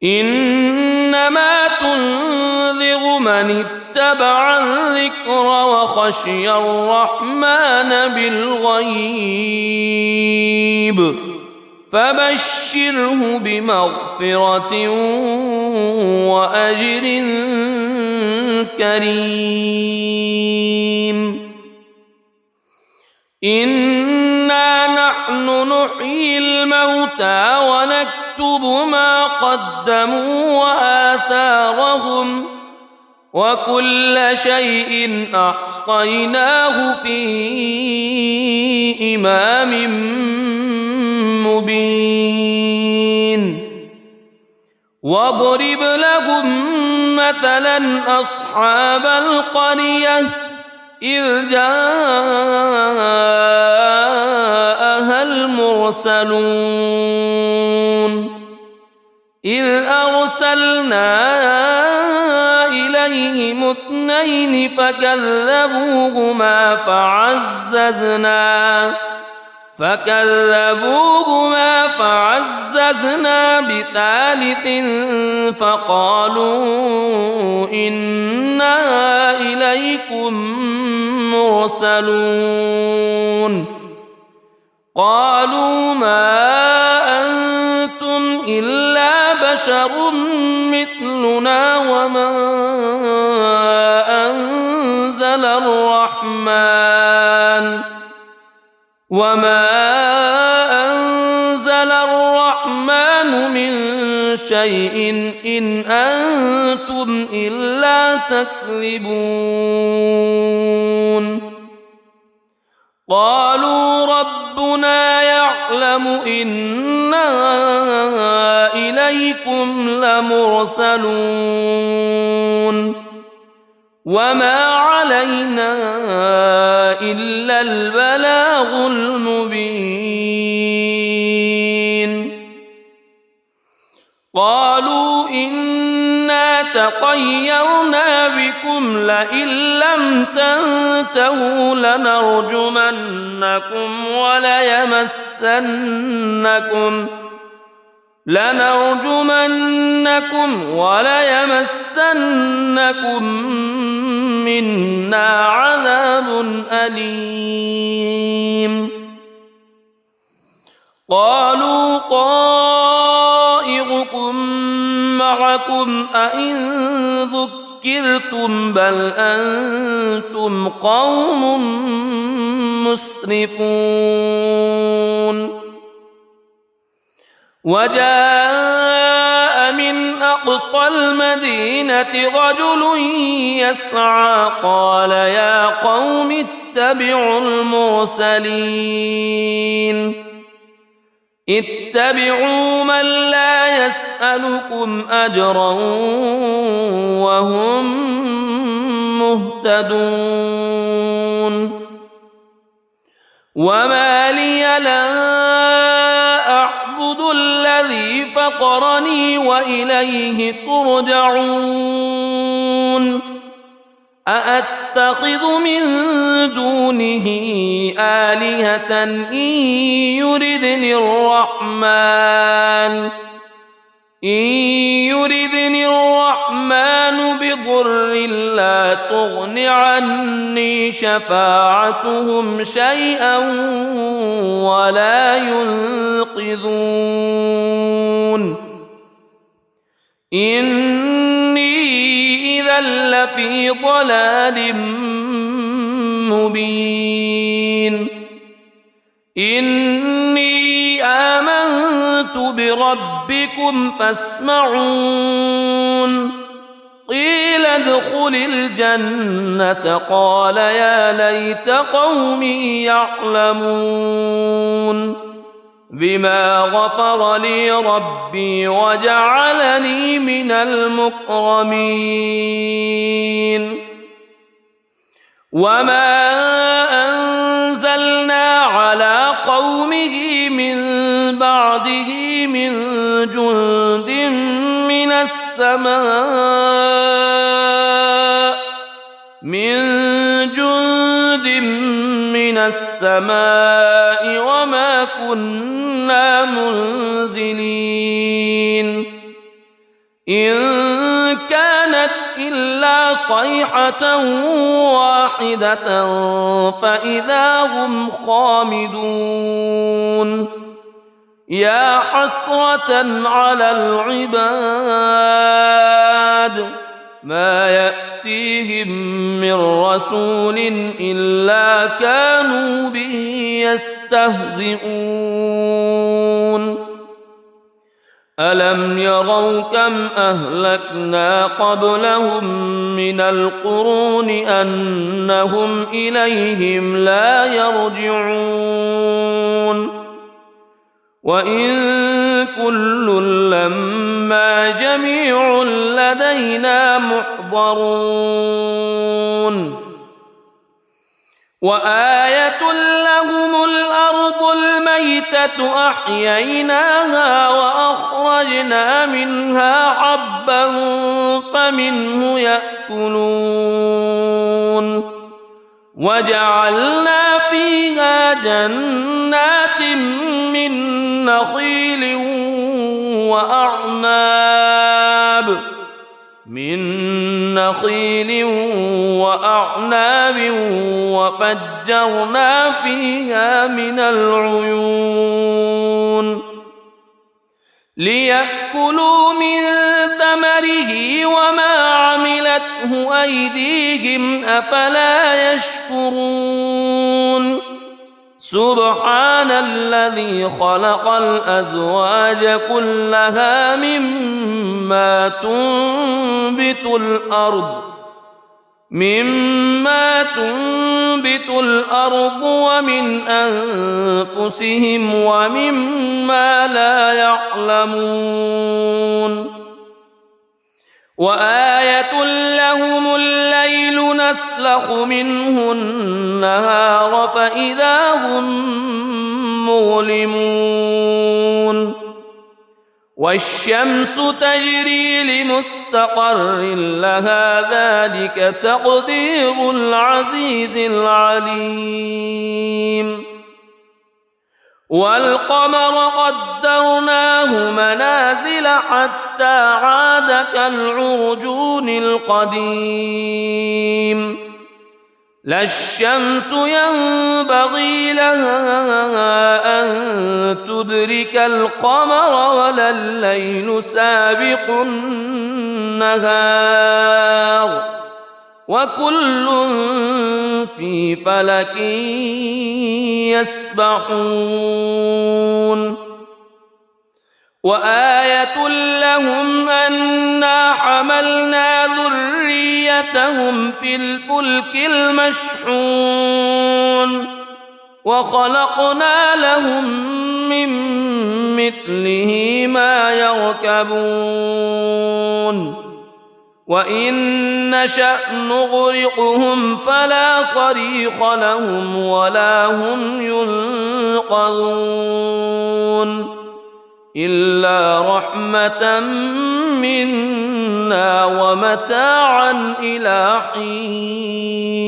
إنما تنذر من اتبع الذكر وخشي الرحمن بالغيب فبشره بمغفرة وأجر كريم إنا نحن نحيي الموتى ونكتب ما قدموا وآثارهم وكل شيء أحصيناه في إمام مبين واضرب لهم مثلا أصحاب القرية إذ جاءها المرسلون إذ أرسلنا إليهم اثنين فكذبوهما فعززنا بثالث فقالوا إنا إليكم مرسلون قالوا ما أنتم إلا بشر مثلنا وما أنزل الرحمن من شيء إن أنتم إلا تكذبون قالوا ربنا يعلم إنا إليكم لمرسلون وما علينا إلا البلاغ المبين قالوا إنا تطيرنا بكم لئن لم تنتهوا لنرجمنكم وليمسنكم منا عذاب أليم قالوا طائركم معكم أئن ذكرتم بل أنتم قوم مسرفون وجاء من أقصى المدينة رجل يسعى قال يا قوم اتبعوا اتبعوا من لا يسألكم أجرا وهم مهتدون وما لي لا أعبد الذي فطرني وإليه ترجعون أأتخذ من دونه آلهة إن يردني الرحمن بضر لا تغن عني شفاعتهم شيئا ولا ينقذون إني إذا لفي ضلال مبين إني آمنت بربكم فاسمعون قيل ادخل الجنة قال يا ليت قومي يعلمون بما غفر لي ربي وجعلني من المكرمين وما أنزلنا على قومه من بعده من جند من السماء وما كنا منزلين إن كانت إلا صيحة واحدة فإذا هم خامدون يا حسرة على العباد ما يأتيهم من رسول إلا كانوا به يستهزئون ألم يروا كم أهلكنا قبلهم من القرون أنهم إليهم لا يرجعون وإن كل لما جميع لدينا محضرون وآية لهم الأرض الميتة أحييناها وأخرجنا منها حبا فمنه يأكلون وجعلنا فيها جنات من نخيل وأعناب وفجرنا فيها من العيون ليأكلوا من ثمره وما عملته أيديهم أفلا يشكرون سبحان الذي خلق الأزواج كلها مما تنبت الأرض مما تنبت الأرض ومن أنفسهم ومما لا يعلمون وآية لهم الليل نسلخ منه النهار فإذا هم مظلمون والشمس تجري لمستقر لها ذلك تقدير العزيز العليم والقمر قدرناه منازل حتى عاد كالعرجون القديم لا الشمس ينبغي لها أن تدرك القمر ولا الليل سابق النهار وكل في فلك يسبحون وآية لهم أنا حملنا ذريتهم في الفلك المشحون وخلقنا لهم من مثله ما يركبون وإن نشأ نغرقهم فلا صريخ لهم ولا هم ينقذون إلا رحمة منا ومتاعا إلى حين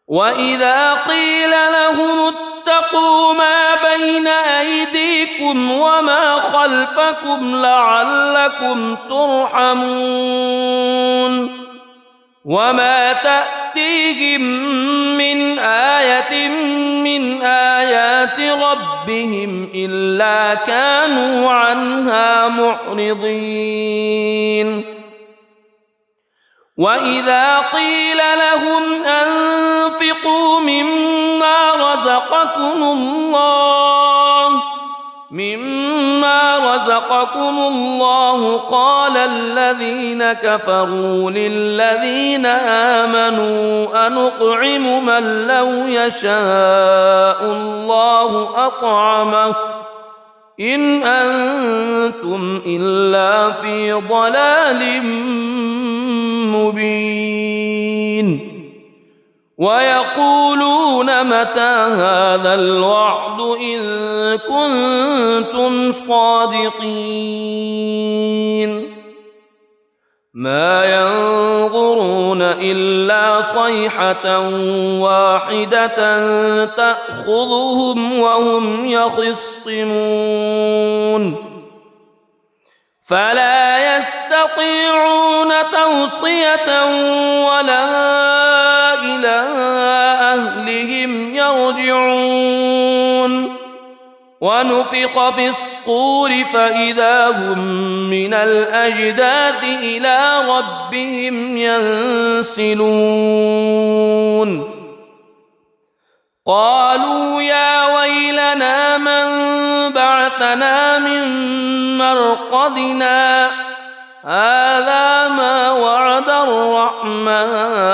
وإذا قيل لهم اتقوا ما بين أيديكم وما خلفكم لعلكم ترحمون وما تأتيهم من آية من آيات ربهم إلا كانوا عنها معرضين وإذا قيل لهم أنفقوا مما رزقكم الله قال الذين كفروا للذين آمنوا أنطعم من لو يشاء الله أطعمه إن أنتم إلا في ضلال مبين ويقولون متى هذا الوعد إن كنتم صادقين ما ينظرون إلا صيحة واحدة تأخذهم وهم يخصمون فلا يستطيعون توصية ولا إلى أهلهم يرجعون ونفخ في الصور فإذا هم من الأجداث إلى ربهم ينسلون قالوا يا ويلنا من بعثنا من مرقدنا هذا ما وعد الرحمن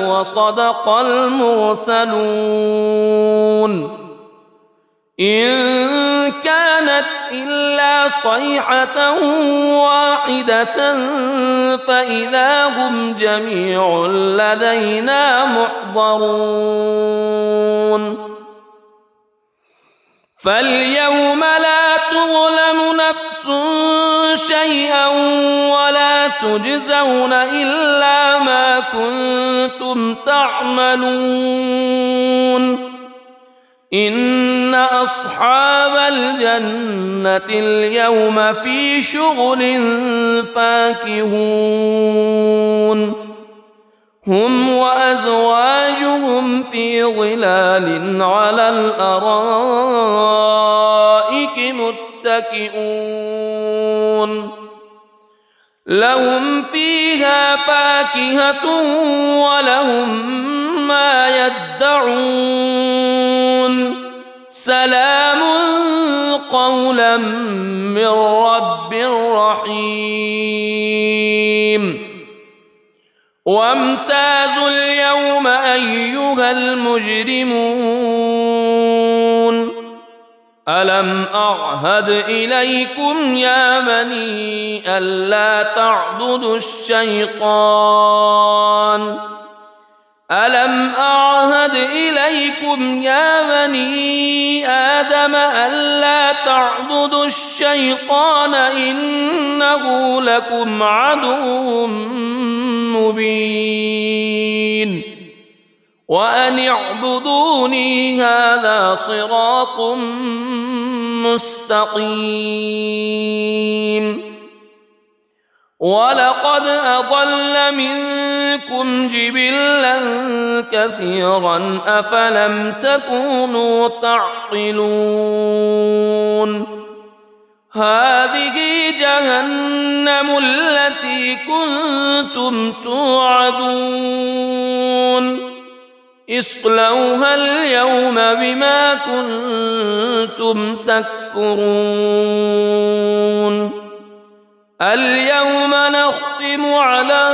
وصدق المرسلون إن كانت إلا صيحة واحدة فإذا هم جميع لدينا محضرون فاليوم لا تظلم نفس شيئا ولا تجزون إلا ما كنتم تعملون إن أصحاب الجنة اليوم في شغل فاكهون هم وأزواجهم في ظلال على الأرائك متكئون لهم فيها فاكهة ولهم ما يدعون سلام قولا من رب رحيم وامتازوا اليوم أيها المجرمون ألم أعهد إليكم يا بني ألا تعبدوا الشيطان ألم أعهد إليكم يا بني آدم ألا تعبدوا الشيطان إنه لكم عدو مبين وأن اعبدوني هذا صراط مستقيم ولقد أضل منكم جبلا كثيرا أفلم تكونوا تعقلون هذه جهنم التي كنتم توعدون اصلوها اليوم بما كنتم تكفرون اليوم نختم على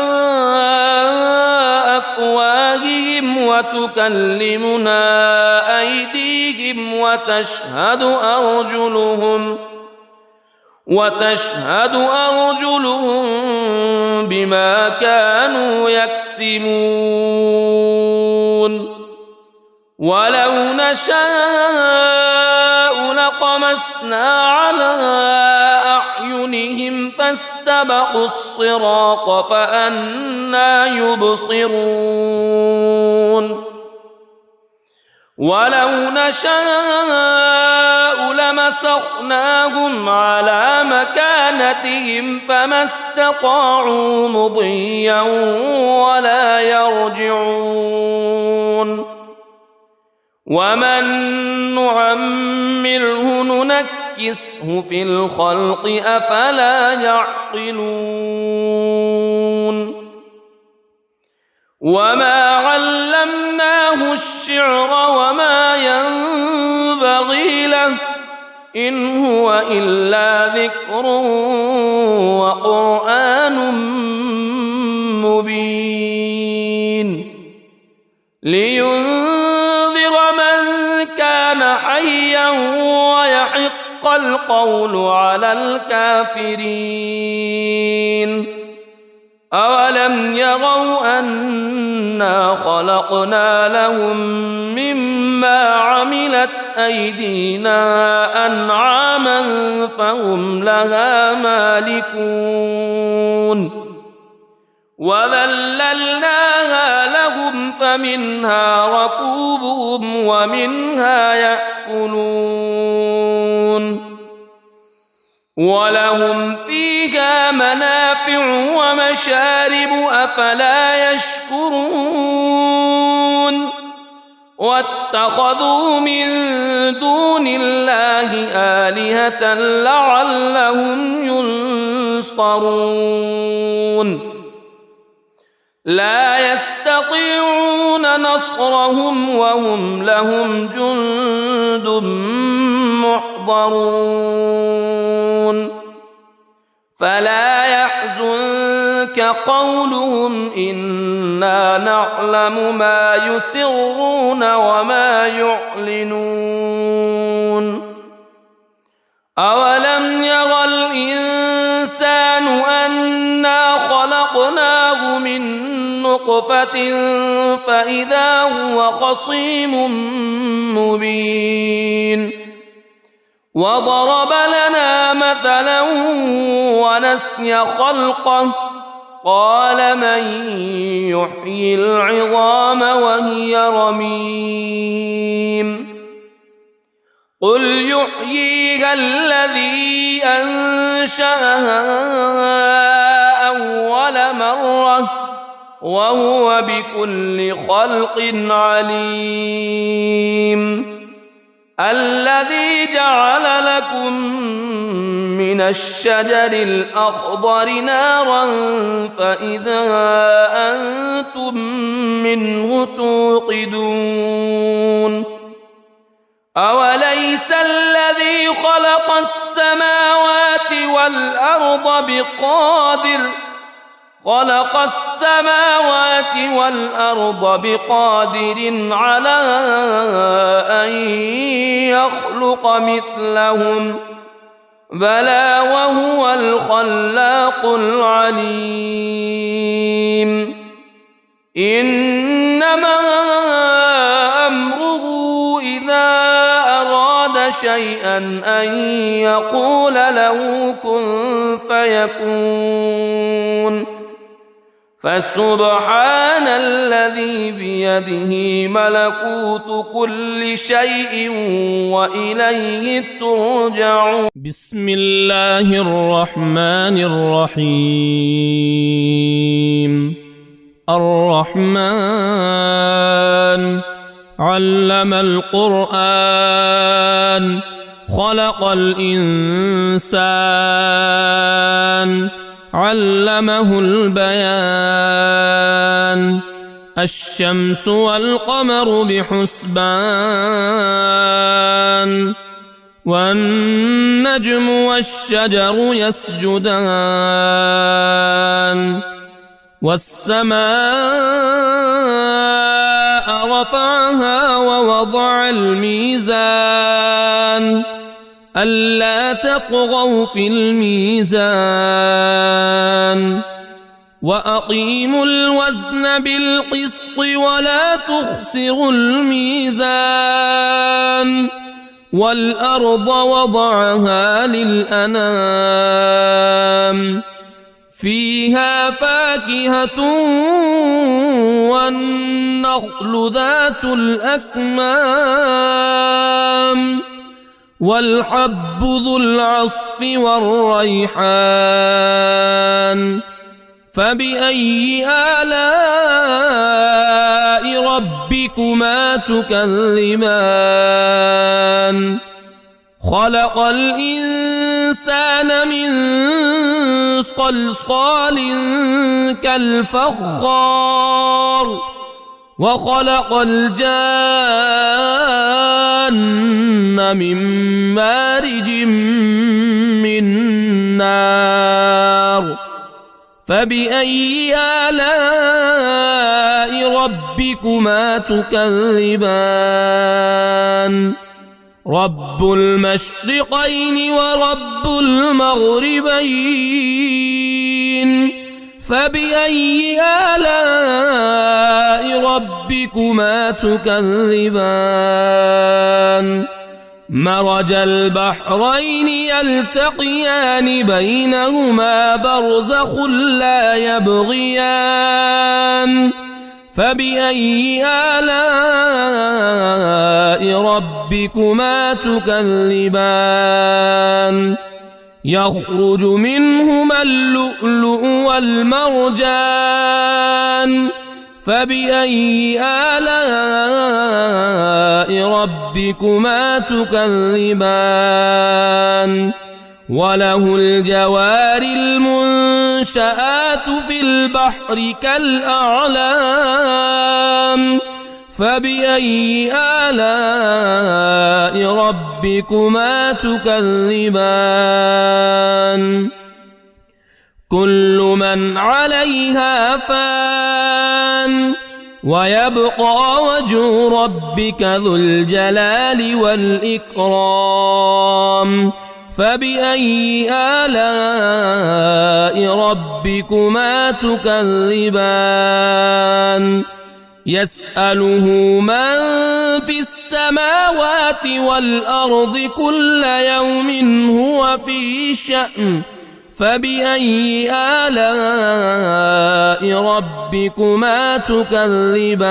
أفواههم وتكلمنا أيديهم وتشهد أرجلهم بما كانوا يكسبون ولو نشاء لطمسنا على أعينهم فاستبقوا الصراط فأنى يبصرون ولو نشاء لمسخناهم على مكانتهم فما استطاعوا مضيا ولا يرجعون ومن نعمره ننكسه في الخلق أفلا يعقلون وما علمناه الشعر وما ينبغي له إن هو إلا ذكر وقرآن مبين لينذر من كان حيا ويحق القول على الكافرين أولم يروا أنا خلقنا لهم مما عملت أيدينا أنعاما فهم لها مالكون وذللناها لهم فمنها ركوبهم ومنها يأكلون ولهم فيها منافع ومشارب أفلا يشكرون واتخذوا من دون الله آلهة لعلهم ينصرون لا يستطيعون نصرهم وهم لهم جند محضرون فلا يحزنك قولهم إنا نعلم ما يسرون وما يعلنون أولم ير الإنسان أنا خلقناه من نطفة فإذا هو خصيم مبين وضرب لنا مثلا ونسي خلقه قال من يحيي العظام وهي رميم قل يحييها الذي أنشأها أول مرة وهو بكل خلق عليم الذي جعل لكم من الشجر الأخضر نارا فإذا أنتم منه توقدون أوليس الذي خلق السماوات والأرض بقادر على أن يخلق مثلهم بلى وهو الخلاق العليم إنما أمره إذا أراد شيئا أن يقول له كن فيكون فسبحان الذي بيده ملكوت كل شيء وإليه ترجعون. بسم الله الرحمن الرحيم. الرحمن علم القرآن خلق الإنسان علمه البيان الشمس والقمر بحسبان والنجم والشجر يسجدان والسماء رفعها ووضع الميزان ألا تطغوا في الميزان وأقيموا الوزن بالقسط ولا تخسروا الميزان والأرض وضعها للأنام فيها فاكهة والنخل ذات الأكمام والحب ذو العصف والريحان فبأي آلاء ربكما تكذبان خلق الإنسان من صلصال كالفخار وخلق الجان من مارج من نار فبأي آلاء ربكما تكذبان رب المشرقين ورب المغربين فبأي آلاء ربكما تكذبان مرج البحرين يلتقيان بينهما برزخ لا يبغيان فبأي آلاء ربكما تكذبان يخرج منهما اللؤلؤ والمرجان فبأي آلاء ربكما تكذبان وله الجوار المنشآت في البحر كالأعلام فبأي آلاء ربكما تكذبان كل من عليها فان ويبقى وجه ربك ذو الجلال والإكرام فبأي آلاء ربكما تكذبان يسأله من في السماوات والأرض كل يوم هو في شأن فبأي آلاء ربكما تكذبان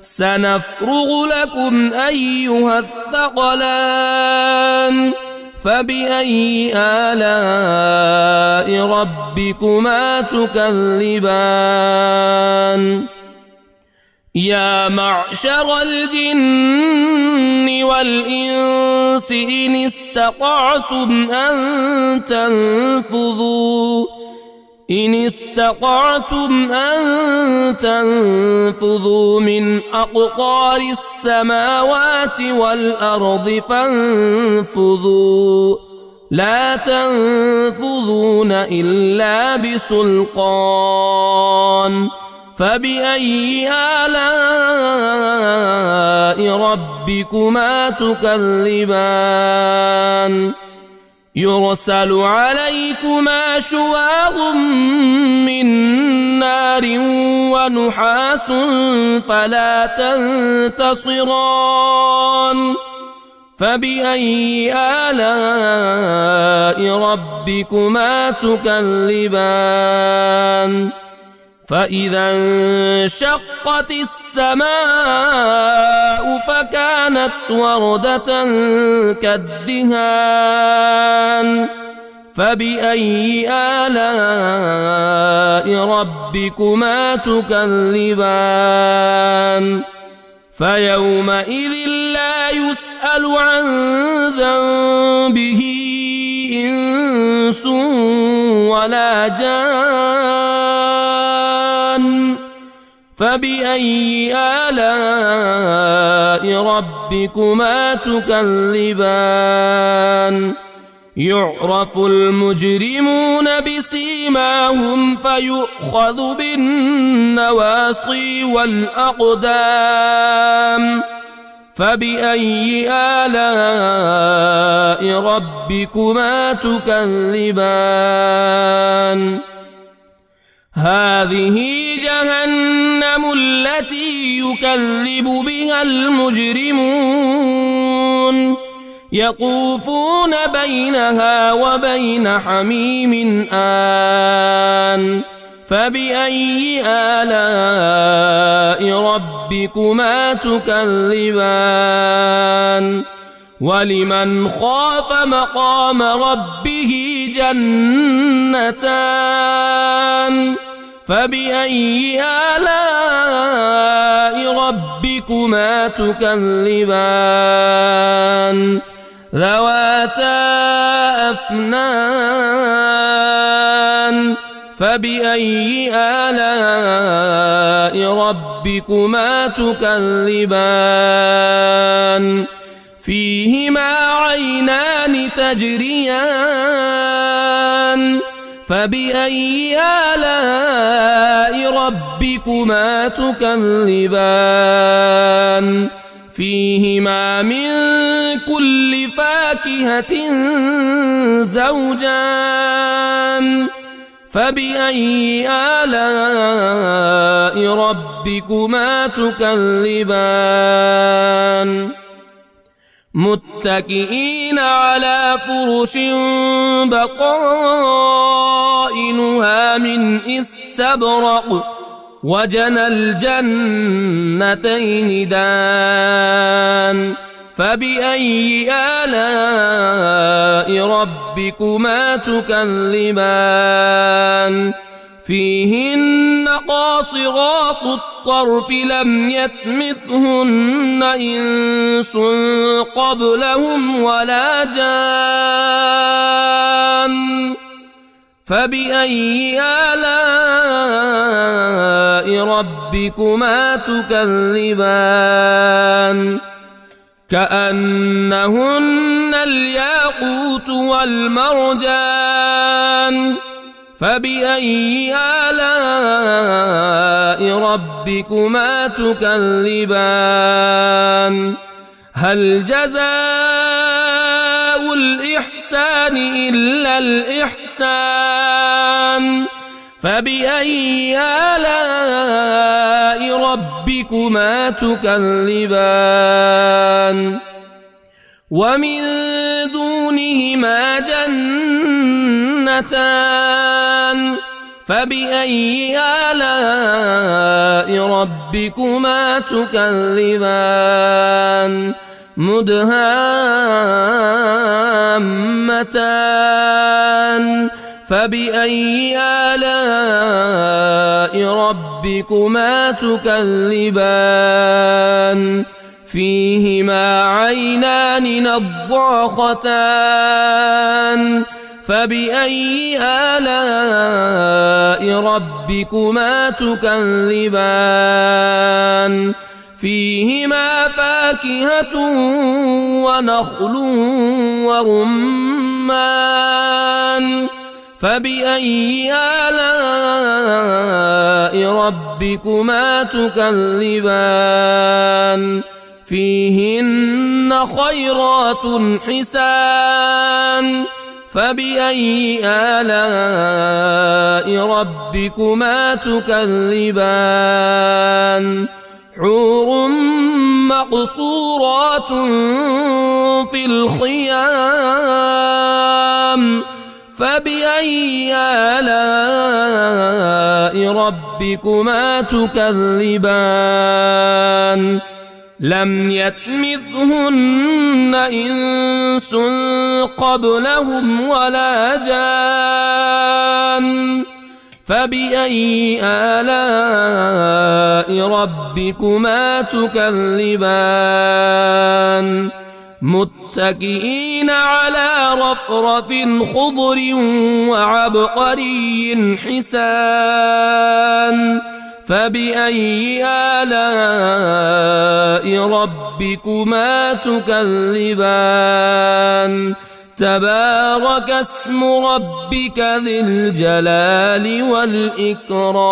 سنفرغ لكم أيها الثقلان فبأي آلاء ربكما تكذبان يا معشر الجن والإنس إن استطعتم أن إن استطعتم أن تنفذوا من أقطار السماوات والأرض فانفذوا لا تنفذون إلا بسلطان فبأي آلاء ربكما تكذبان يرسل عليكما شواظ من نار ونحاس فلا تنتصران فبأي آلاء ربكما تكذبان فإذا انشقت السماء فكانت وردة كالدهان فبأي آلاء ربكما تكذبان فيومئذ لا يسأل عن ذنبه إنس ولا جان فبأي آلاء ربكما تكذبان يعرف المجرمون بسيماهم فيؤخذ بالنواصي والأقدام فبأي آلاء ربكما تكذبان هذه جهنم التي يكذب بها المجرمون يطوفون بينها وبين حميم آن فبأي آلاء ربكما تكذبان ولمن خاف مقام ربه جنتان فبأي آلاء ربكما تكذبان ذواتا أفنان فبأي آلاء ربكما تكذبان فيهما عينان تجريان فبأي آلاء ربكما تكذبان فيهما من كل فاكهة زوجان فبأي آلاء ربكما تكذبان متكئين على فرش بطائنها من استبرق وجنى الجنتين دان فبأي آلاء ربكما تكذبان فيهن قاصرات الطرف لم يطمثهن إنس قبلهم ولا جان فبأي آلاء ربكما تكذبان كأنهن الياقوت والمرجان فبأي آلاء ربكما تكذبان هل جزاء الإحسان إلا الإحسان فبأي آلاء ربكما تكذبان ومن دونهما جنتان فبأي آلاء ربكما تكذبان مدهامتان فبأي آلاء ربكما تكذبان فيهما عينان نضاختان فبأي آلاء ربكما تكذبان فيهما فاكهة ونخل ورمان فبأي آلاء ربكما تكذبان فيهن خيرات حسان فبأي آلاء ربكما تكذبان حور مقصورات في الخيام فبأي آلاء ربكما تكذبان لم يطمثهن إنس قبلهم ولا جان فبأي آلاء ربكما تكذبان متكئين على رفرف خضر وعبقري حسان فبأي آلاء ربكما تكذبان تبارك اسم ربك ذي الجلال والإكرام